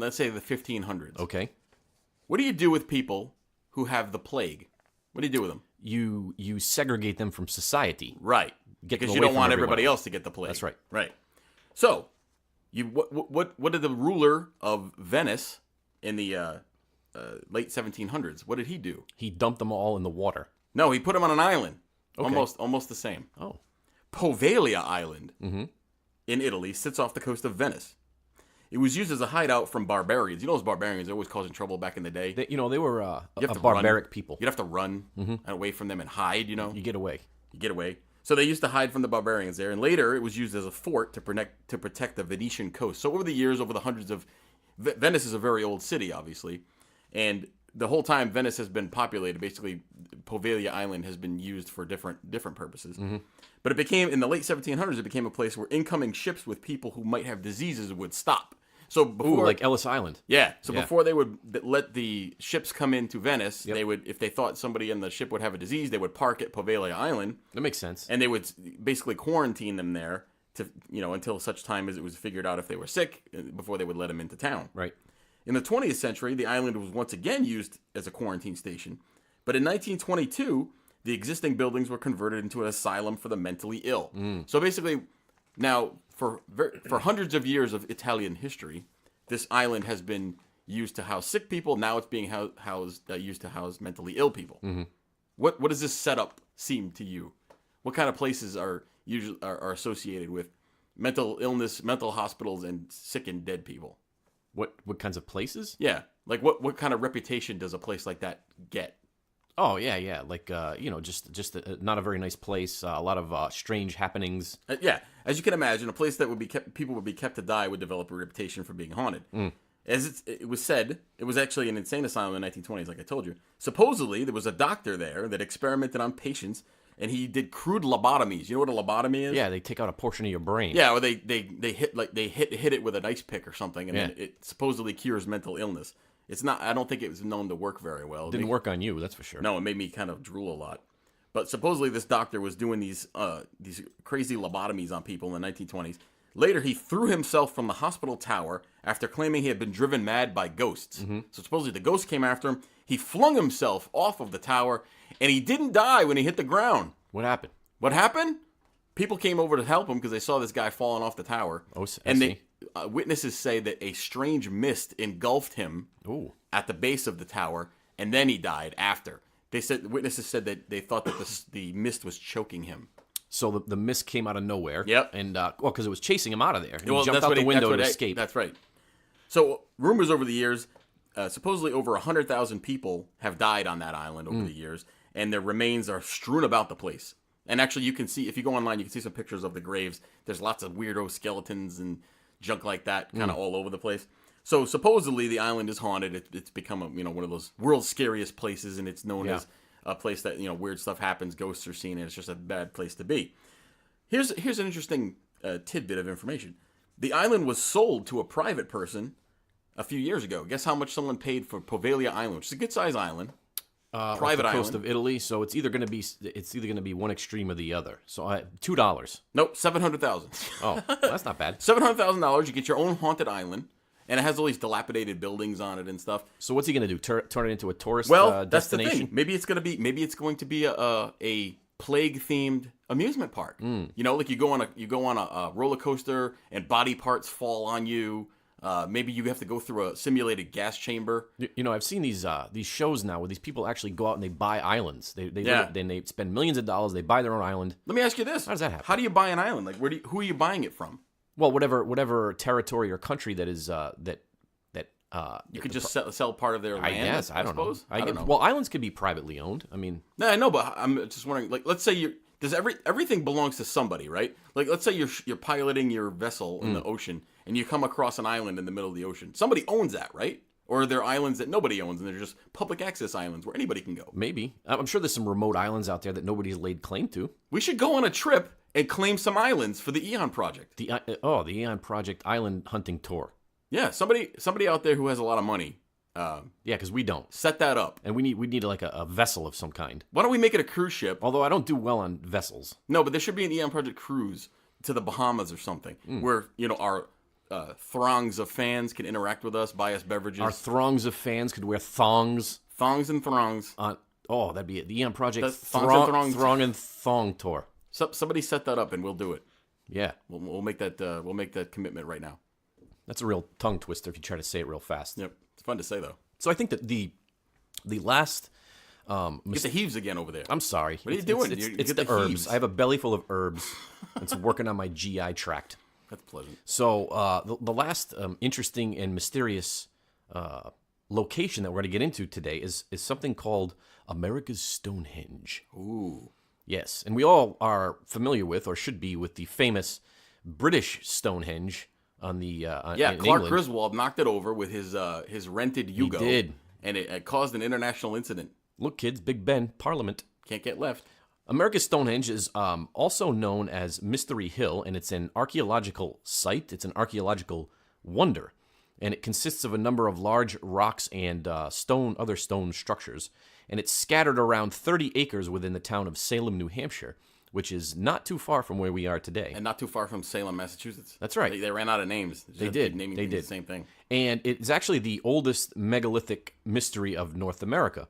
let's say the 1500s. Okay. What do you do with people who have the plague? What do you do with them? You segregate them from society. Right. Because you don't want everybody else to get the plague. That's right. Right. So, what did the ruler of Venice in the late 1700s? What did he do? He dumped them all in the water. No, he put them on an island. Okay. Almost the same. Oh. Poveglia Island in Italy sits off the coast of Venice. It was used as a hideout from barbarians. You know those barbarians, they always causing trouble back in the day. They were a barbaric people. You'd have to run away from them and hide, You get away. So they used to hide from the barbarians there, and later it was used as a fort to protect the Venetian coast. So over the years, over the hundreds of... Venice is a very old city, obviously, and the whole time Venice has been populated, basically Poveglia Island has been used for different purposes. But it became, in the late 1700s, it became a place where incoming ships with people who might have diseases would stop. So before, like Ellis Island. yeah. So Yeah. before they would let the ships come into Venice, Yep. they would, if they thought somebody in the ship would have a disease, they would park at Poveglia Island, That makes sense. and they would basically quarantine them there to, until such time as it was figured out if they were sick before they would let them into town. Right. In the 20th century, the island was once again used as a quarantine station, but in 1922, the existing buildings were converted into an asylum for the mentally ill. So basically, now for hundreds of years of Italian history, this island has been used to house sick people. Now it's being used to house mentally ill people. What does this setup seem to you? What kind of places are usually are associated with mental illness, mental hospitals, and sick and dead people? What kinds of places? Yeah, like what kind of reputation does a place like that get? Oh yeah. Like just not a very nice place. A lot of strange happenings. Yeah, as you can imagine, a place that people would be kept to die would develop a reputation for being haunted. As it was said, it was actually an insane asylum in the 1920s, like I told you. Supposedly, there was a doctor there that experimented on patients, and he did crude lobotomies. You know what a lobotomy is? Yeah, they take out a portion of your brain. Yeah, or they hit it with an ice pick or something, and then it supposedly cures mental illness. It's not. I don't think it was known to work very well. Didn't work on you, that's for sure. No, it made me kind of drool a lot. But supposedly this doctor was doing these crazy lobotomies on people in the 1920s. Later, he threw himself from the hospital tower after claiming he had been driven mad by ghosts. So supposedly the ghost came after him. He flung himself off of the tower, and he didn't die when he hit the ground. What happened? What happened? People came over to help him because they saw this guy falling off the tower. Oh, I see. Witnesses say that a strange mist engulfed him at the base of the tower, and then he died after. Witnesses said that they thought that the mist was choking him. So the mist came out of nowhere. Yep. And because it was chasing him out of there. He jumped that's out what the he- window that's to what escape. That's right. So rumors over the years, supposedly over 100,000 people have died on that island over the years, and their remains are strewn about the place. And actually, you can see, if you go online, you can see some pictures of the graves. There's lots of weirdo skeletons and junk like that, kind of all over the place. So supposedly the island is haunted. It's become one of those world's scariest places, and it's known as a place that weird stuff happens, ghosts are seen, and it's just a bad place to be. Here's an interesting tidbit of information. The island was sold to a private person a few years ago. Guess how much someone paid for Poveglia Island, which is a good-sized island. Private off the coast island. of Italy, so it's either going to be one extreme or the other. So $2. Nope, $700,000. Oh, that's not bad. $700,000. You get your own haunted island, and it has all these dilapidated buildings on it and stuff. So what's he going to do? Turn it into a tourist That's the destination? thing. Maybe it's going to be a plague-themed amusement park. Like you go on a roller coaster and body parts fall on you. Maybe you have to go through a simulated gas chamber. I've seen these shows now where these people actually go out and they buy islands. They spend millions of dollars. They buy their own island. Let me ask you this: How does that happen? How do you buy an island? Like, who are you buying it from? Well, whatever territory or country that is You could just sell part of their land. I guess I don't know. I don't know. Well, islands could be privately owned. I mean, No, I know, but I'm just wondering. Like, let's say everything belongs to somebody, right? Like, let's say you're piloting your vessel in the ocean, and you come across an island in the middle of the ocean. Somebody owns that, right? Or are there islands that nobody owns, and they're just public access islands where anybody can go? maybe. I'm sure there's some remote islands out there that nobody's laid claim to. We should go on a trip and claim some islands for the TheEoNProject. The TheEoNProject Island Hunting Tour. Yeah, somebody out there who has a lot of money, Yeah, because we don't, set that up. and we need like a vessel of some kind. Why don't we make it a cruise ship? Although I don't do well on vessels. No, but there should be an TheEoNProject cruise to the Bahamas or something, where our throngs of fans can interact with us, buy us beverages. Our throngs of fans could wear thongs. Thongs and throngs. That'd be it. The TheEoNProject That's thongs and throngs. Throng and Thong Tour. Somebody set that up, and we'll do it. Yeah, We'll make that. We'll make that commitment right now. that's a real tongue twister if you try to say it real fast. Yep, it's fun to say though. So I think that the last. Get the heaves again over there. I'm sorry. What are you doing? It's, You it's get the the herbs. heaves. I have a belly full of herbs. It's working on my GI tract. That's pleasant. So the last interesting and mysterious location that we're going to get into today is something called America's Stonehenge. Ooh. Yes, and we all are familiar with, or should be, with the famous British Stonehenge on the in Clark England. Griswold knocked it over with his rented Yugo. He did. And it caused an international incident. Look, kids, Big Ben, Parliament. Can't get left. America's Stonehenge is also known as Mystery Hill, and it's an archaeological site. It's an archaeological wonder. and it consists of a number of large rocks and other stone structures, and it's scattered around 30 acres within the town of Salem, New Hampshire, which is not too far from where we are today. And not too far from Salem, Massachusetts. That's right. They ran out of names. They did. Naming They did. the same thing. And it's actually the oldest megalithic mystery of North America.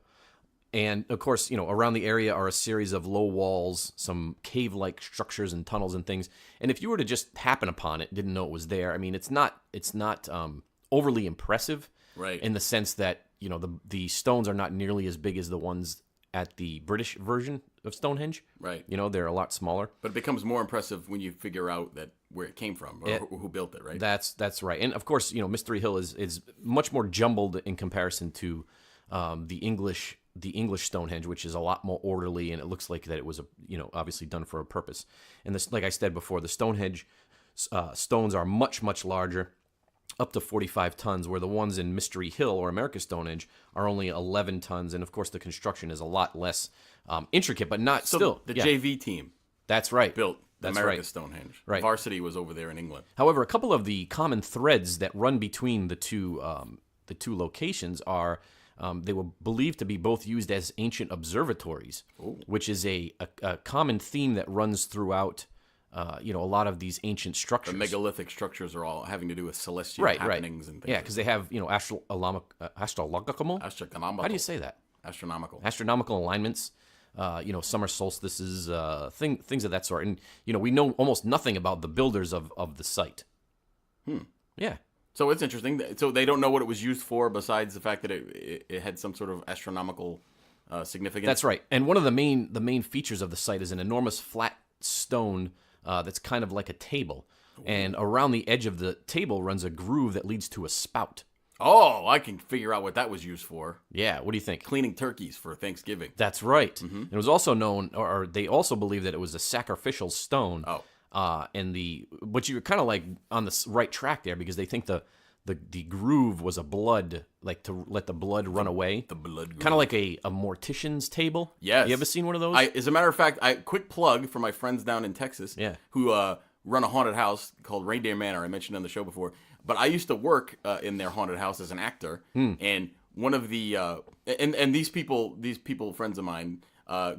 And, of course, around the area are a series of low walls, some cave-like structures and tunnels and things. And if you were to just happen upon it, didn't know it was there, I mean, it's not overly impressive. Right. In the sense that, the stones are not nearly as big as the ones at the British version of Stonehenge. Right. They're a lot smaller. But it becomes more impressive when you figure out that where it came from or who built it, right? That's right. And, of course, Mystery Hill is much more jumbled in comparison to the English Stonehenge, which is a lot more orderly, and it looks like that it was obviously done for a purpose. And this, like I said before, the Stonehenge stones are much, much larger, up to 45 tons, where the ones in Mystery Hill or America's Stonehenge are only 11 tons, and of course the construction is a lot less intricate, but not still. The JV team. That's right. Built That's America's right. Stonehenge. Right. Varsity was over there in England. However, a couple of the common threads that run between the two locations are. They were believed to be both used as ancient observatories, which is a common theme that runs throughout, a lot of these ancient structures. The megalithic structures are all having to do with celestial happenings and things. Yeah, because they have, astrological. Astronomical. How do you say that? Astronomical. Astronomical alignments. Summer solstices, things of that sort. And we know almost nothing about the builders of the site. Yeah. So it's interesting. So they don't know what it was used for besides the fact that it had some sort of astronomical significance. That's right. And one of the main features of the site is an enormous flat stone that's kind of like a table. And around the edge of the table runs a groove that leads to a spout. Oh, I can figure out what that was used for. Yeah, what do you think? Cleaning turkeys for Thanksgiving. That's right. Mm-hmm. It was also known, or they also believe that it was a sacrificial stone. Oh. But you're kind of like on the right track there, because they think the groove was a blood, like to let the blood run away. The blood groove. Kind of like a mortician's table. Yes. You ever seen one of those? As a matter of fact, quick plug for my friends down in Texas. Yeah. Who run a haunted house called Reindeer Manor. I mentioned on the show before. But I used to work in their haunted house as an actor. And one of the and these people, friends of mine,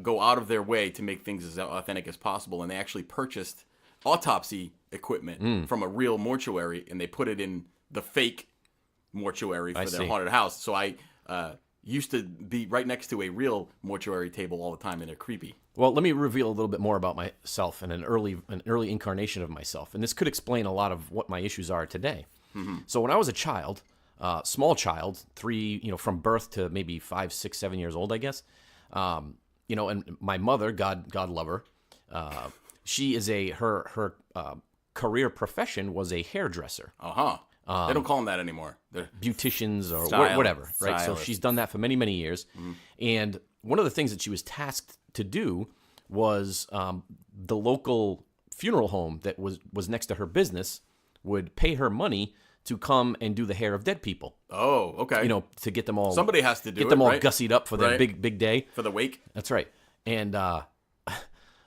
go out of their way to make things as authentic as possible. And they actually purchased autopsy equipment from a real mortuary, and they put it in the fake mortuary for their haunted house. So I used to be right next to a real mortuary table all the time, and they're creepy. Well, let me reveal a little bit more about myself and an early incarnation of myself, and this could explain a lot of what my issues are today. Mm-hmm. So when I was a child, small child, from birth to maybe 5, 6, 7 years old, I guess, and my mother, God love her, she is her career profession was a hairdresser. They don't call them that anymore. They're beauticians or stylist, whatever, right? stylist. So she's done that for many, many years. Mm-hmm. And one of the things that she was tasked to do was the local funeral home that was next to her business would pay her money to come and do the hair of dead people. Oh, okay. To get them all. Somebody has to do get them all right? gussied up for their big day. For the wake. That's right. And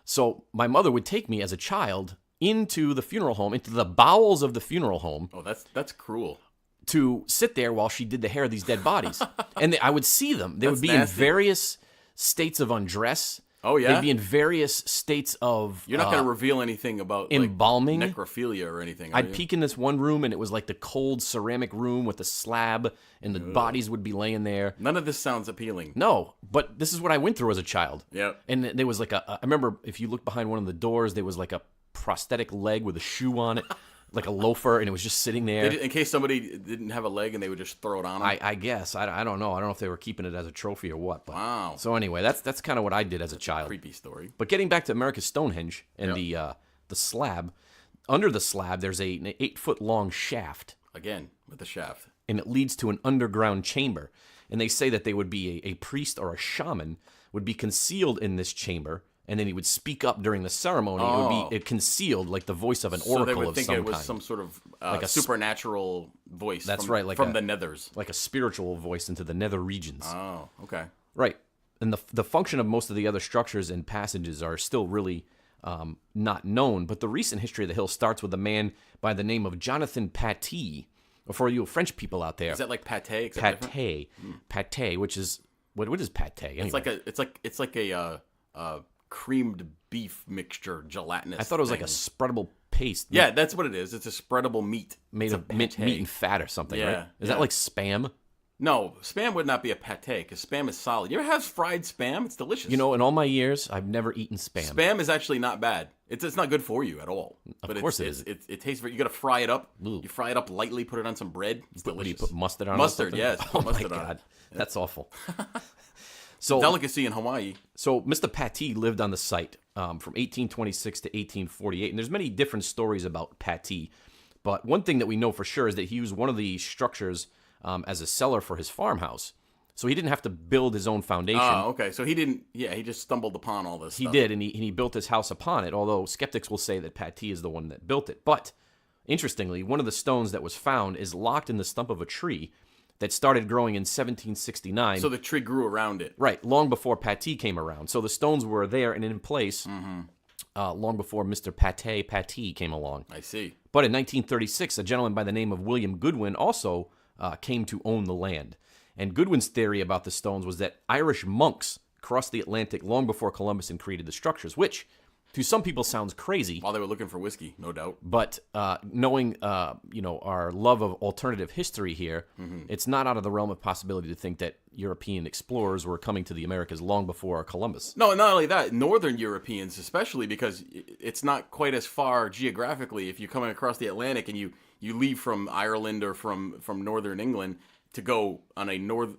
so my mother would take me as a child into the funeral home, into the bowels of the funeral home. Oh, that's cruel. To sit there while she did the hair of these dead bodies. And I would see them. They would be nasty. in various states of undress. Oh, yeah? They'd be in various states of You're not going to reveal anything about embalming, necrophilia or anything. I'd peek in this one room, and it was like the cold ceramic room with the slab, and the bodies would be laying there. None of this sounds appealing. No, but this is what I went through as a child. Yeah. And there was like I remember if you look behind one of the doors, there was like a prosthetic leg with a shoe on it. Like a loafer, and it was just sitting there. In case somebody didn't have a leg and they would just throw it on them? I guess. I don't know. I don't know if they were keeping it as a trophy or what. But. Wow. So anyway, that's kind of what I did as a child. Creepy story. But getting back to America's Stonehenge and the slab, under the slab there's an 8-foot-long shaft. Again, with the shaft. And it leads to an underground chamber. And they say that they would be a priest or a shaman would be concealed in this chamber, and then he would speak up during the ceremony. It would be concealed, like the voice of an oracle of some kind. So they would think it was some sort of like a supernatural voice. That's from, right, like from the nethers. Like a spiritual voice into the nether regions. Oh, okay. Right. And the function of most of the other structures and passages are still really not known. But the recent history of the hill starts with a man by the name of Jonathan Patee, For you French people out there, Is that like pate? except different? Pate, which is what is pate? Anyway? It's like a creamed beef mixture, gelatinous. I thought it was like a spreadable paste. Yeah, that's what it is. It's a spreadable meat. Made It's of a meat pate. and fat or something, Yeah, right? Is yeah. that like Spam? No, Spam would not be a pate because Spam is solid. You ever have fried Spam? It's delicious. You know, in all my years, I've never eaten Spam. Spam is actually not bad. It's not good for you at all. Of course it is. It tastes very. You got to fry it up. Ooh. You fry it up lightly. Put it on some bread. It's What do you delicious. put mustard on it or Mustard, something? yes. Oh Put mustard my on it. God. That's awful. So, Delicacy in Hawaii. So Mr. Pate lived on the site from 1826 to 1848, and there's many different stories about Pate. But one thing that we know for sure is that he used one of the structures as a cellar for his farmhouse. So he didn't have to build his own foundation. Oh, okay. So he didn't. Yeah, he just stumbled upon all this. He stuff. did, and he built his house upon it, although skeptics will say that Pate is the one that built it. But interestingly, one of the stones that was found is locked in the stump of a tree that started growing in 1769. So the tree grew around it. Right, long before Pate came around. So the stones were there and in place long before Mr. Pate came along. I see. But in 1936, a gentleman by the name of William Goodwin also came to own the land. And Goodwin's theory about the stones was that Irish monks crossed the Atlantic long before Columbus and created the structures, which to some people sounds crazy. While they were looking for whiskey, no doubt. But knowing, our love of alternative history here, it's not out of the realm of possibility to think that European explorers were coming to the Americas long before Columbus. No, not only that, Northern Europeans, especially because it's not quite as far geographically. If you're coming across the Atlantic and you leave from Ireland or from Northern England to go on a north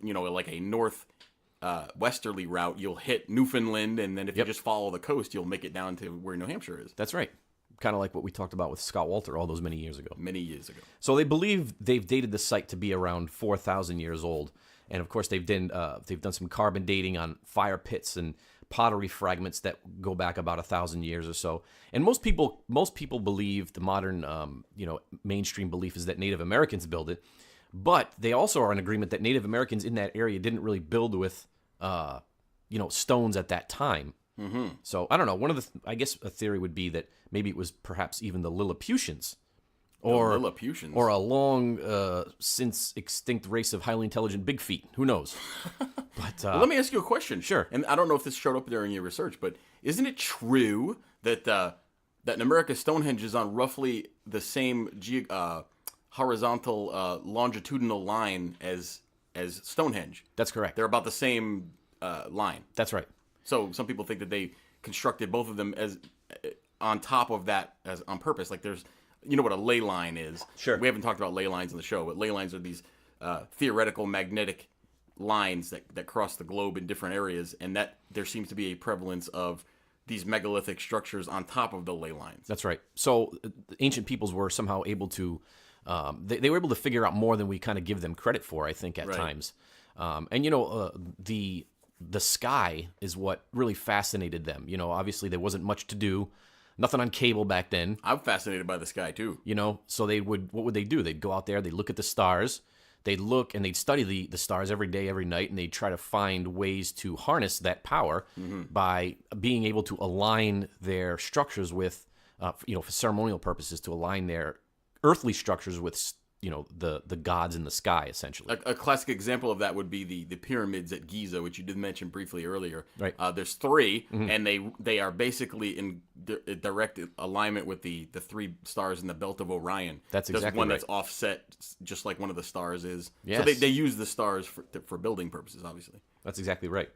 westerly route, you'll hit Newfoundland, and then if you just follow the coast, you'll make it down to where New Hampshire is. That's right. Kind of like what we talked about with Scott Walter all those many years ago. Many years ago. So they believe they've dated the site to be around 4,000 years old. And of course, they've done some carbon dating on fire pits and pottery fragments that go back about 1,000 years or so. And most people believe the modern, mainstream belief is that Native Americans built it. But they also are in agreement that Native Americans in that area didn't really build with, stones at that time. Mm-hmm. So I don't know. I guess a theory would be that maybe it was perhaps even the Lilliputians, or a long since extinct race of highly intelligent big feet. Who knows? But well, let me ask you a question. Sure. And I don't know if this showed up during your research, but isn't it true that in America Stonehenge is on roughly the same horizontal longitudinal line as Stonehenge? That's correct. They're about the same line. That's right. So some people think that they constructed both of them as on top of that as on purpose. Like there's, you know what a ley line is. Sure. We haven't talked about ley lines on the show, but ley lines are these theoretical magnetic lines that cross the globe in different areas, and that there seems to be a prevalence of these megalithic structures on top of the ley lines. That's right. So ancient peoples were somehow able to, they were able to figure out more than we kind of give them credit for, I think, at times. And, the sky is what really fascinated them. Obviously there wasn't much to do, nothing on cable back then. I'm fascinated by the sky too. So what would they do? They'd go out there, they'd look at the stars, they'd look and they'd study the stars every day, every night, and they'd try to find ways to harness that power by being able to align their structures with, for ceremonial purposes, to align their earthly structures with, the gods in the sky, essentially. A classic example of that would be the pyramids at Giza, which you did mention briefly earlier. Right. There's three, and they are basically in direct alignment with the three stars in the belt of Orion. That's exactly There's one right. that's offset, just like one of the stars is. Yes. So they use the stars for building purposes, obviously. That's exactly right.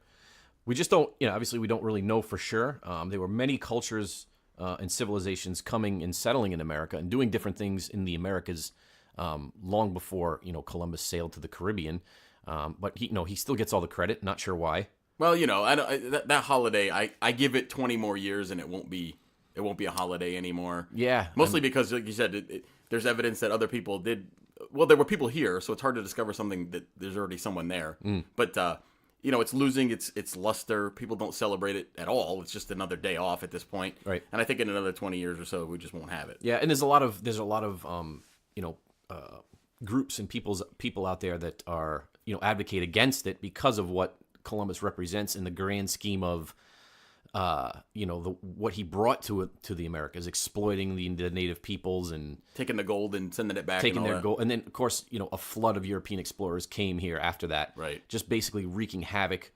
We just don't, obviously we don't really know for sure. There were many cultures and civilizations coming and settling in America and doing different things in the Americas long before, Columbus sailed to the Caribbean. But he still gets all the credit. Not sure why. Well, that holiday, I give it 20 more years and it won't be a holiday anymore. Yeah. Mostly because, like you said, there's evidence that other people did. Well, there were people here, so it's hard to discover something that there's already someone there. But it's losing its luster. People don't celebrate it at all. It's just another day off at this point. Right. And I think in another 20 years or so, we just won't have it. Yeah, and there's a lot of groups and people out there that are advocate against it because of what Columbus represents in the grand scheme of what he brought to the Americas, exploiting the native peoples and taking the gold and sending it back. taking and all their that. gold. And then, of course, a flood of European explorers came here after that, Right. just basically wreaking havoc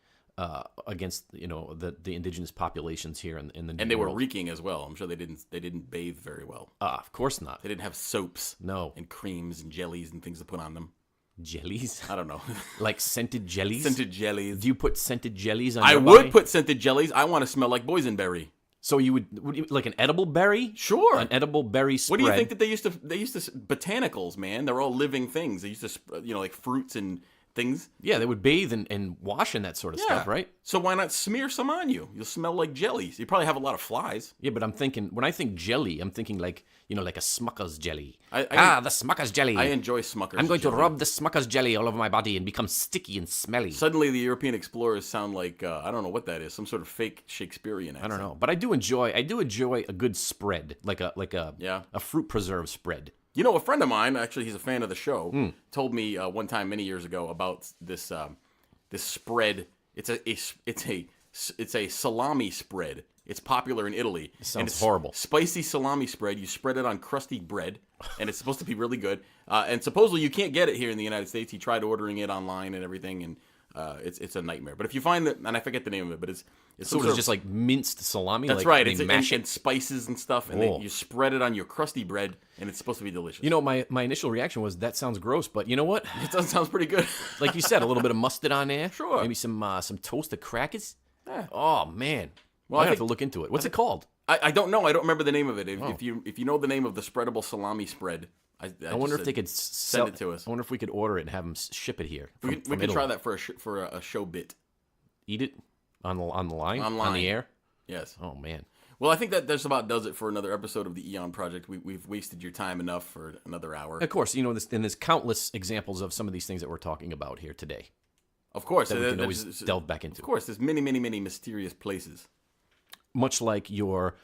against the indigenous populations here in the New And they were World. reeking as well. I'm sure they didn't bathe very well. Of course not. They didn't have soaps. No. And creams and jellies and things to put on them. Jellies? I don't know. Like scented jellies? Scented jellies. Do you put scented jellies on I your would body? put scented jellies. I want to smell like boysenberry. So you would you, like an edible berry? Sure. An edible berry spread. What do you think that they used to botanicals, man? They're all living things. They used to, like fruits and things. Yeah, they would bathe and wash in that sort of stuff, right? So why not smear some on you? You'll smell like jellies. You probably have a lot of flies. Yeah, but I'm thinking, when I think jelly, I'm thinking like a Smucker's jelly. The Smucker's jelly. I enjoy Smucker's I'm going jelly. to rub the Smucker's jelly all over my body and become sticky and smelly. Suddenly the European explorers sound like, I don't know what that is, some sort of fake Shakespearean accent. I don't know, but I do enjoy a good spread, like a fruit preserve spread. You know, a friend of mine, actually, he's a fan of the show, told me one time many years ago about this this spread. It's a salami spread. It's popular in Italy. It sounds it's horrible. Spicy salami spread. You spread it on crusty bread, and it's supposed to be really good. And supposedly you can't get it here in the United States. He tried ordering it online and everything, and it's a nightmare. But if you find that, and I forget the name of it, but it's So it's just like minced salami. that's like right. They It's mash and it. spices and stuff, and then you spread it on your crusty bread, and it's supposed to be delicious. My initial reaction was that sounds gross, but you know what? It sounds pretty good. Like you said, a little bit of mustard on there. Sure. Maybe some toasted crackers. Yeah. Oh man. Well, I I have think- to look into it. What's it called? I don't know. I don't remember the name of it. If you know the name of the spreadable salami spread, I wonder if they could send it to us. I wonder if we could order it and have them ship it here. We from could try Italy. that for a show bit. Eat it on the line, on Online. the air. Yes. Oh man. Well, I think that just about does it for another episode of the Eon Project. We've wasted your time enough for another hour. Of course, there's countless examples of some of these things that we're talking about here today Of course, that we can always delve back into. Of course, there's many, many, many mysterious places. Much like your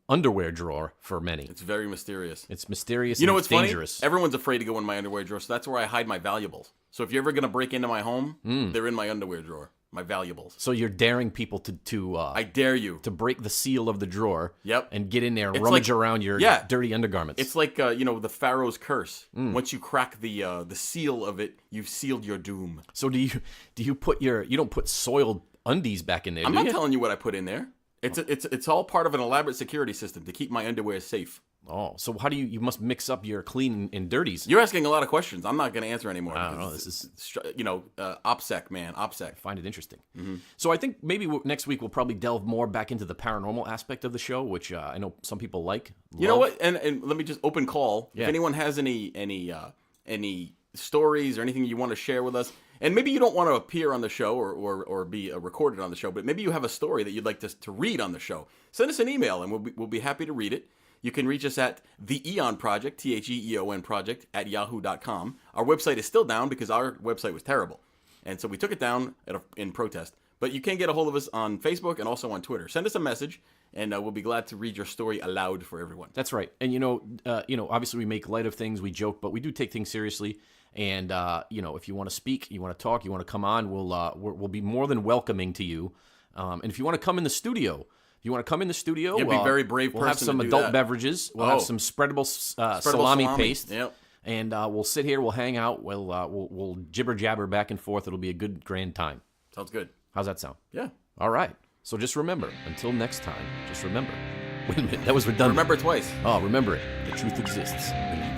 underwear drawer for many. It's very mysterious. It's mysterious. You know and what's it's dangerous. funny? Everyone's afraid to go in my underwear drawer, so that's where I hide my valuables. So if you're ever gonna break into my home, they're in my underwear drawer. My valuables. So you're daring people to I dare you to break the seal of the drawer. Yep. And get in there and It's rummage like- around your yeah. dirty undergarments. It's like the Pharaoh's curse. Once you crack the seal of it, you've sealed your doom. So do you put you don't put soiled undies back in there? I'm do not you? telling you what I put in there. It's all part of an elaborate security system to keep my underwear safe. Oh, so how do you must mix up your clean and dirties? You're asking a lot of questions. I'm not going to answer anymore. I don't know. because This OPSEC, man. OPSEC. Find it interesting. Mm-hmm. So I think maybe next week we'll probably delve more back into the paranormal aspect of the show, which I know some people like. You know love. what? And let me just open call. Yeah. If anyone has any stories or anything you want to share with us, and maybe you don't want to appear on the show or be recorded on the show, but maybe you have a story that you'd like to read on the show, send us an email and we'll be happy to read it. You can reach us at TheEoNProject, TheEoNProject at yahoo.com. Our website is still down because our website was terrible. And so we took it down in protest. But you can get a hold of us on Facebook and also on Twitter. Send us a message, and we'll be glad to read your story aloud for everyone. That's right. And obviously we make light of things, we joke, but we do take things seriously. And if you want to speak, you want to talk, you want to come on, we'll be more than welcoming to you. And if you want to come in the studio. You'd be a very brave We'll have person some to do adult that. beverages. We'll have some spreadable salami paste. Yep. And we'll sit here. We'll hang out. We'll jibber jabber back and forth. It'll be a good grand time. Sounds good. How's that sound? Yeah. All right. So just remember. Until next time. Just remember. Wait a minute. That was redundant. Remember twice. Oh, remember it. The truth exists. Believe it.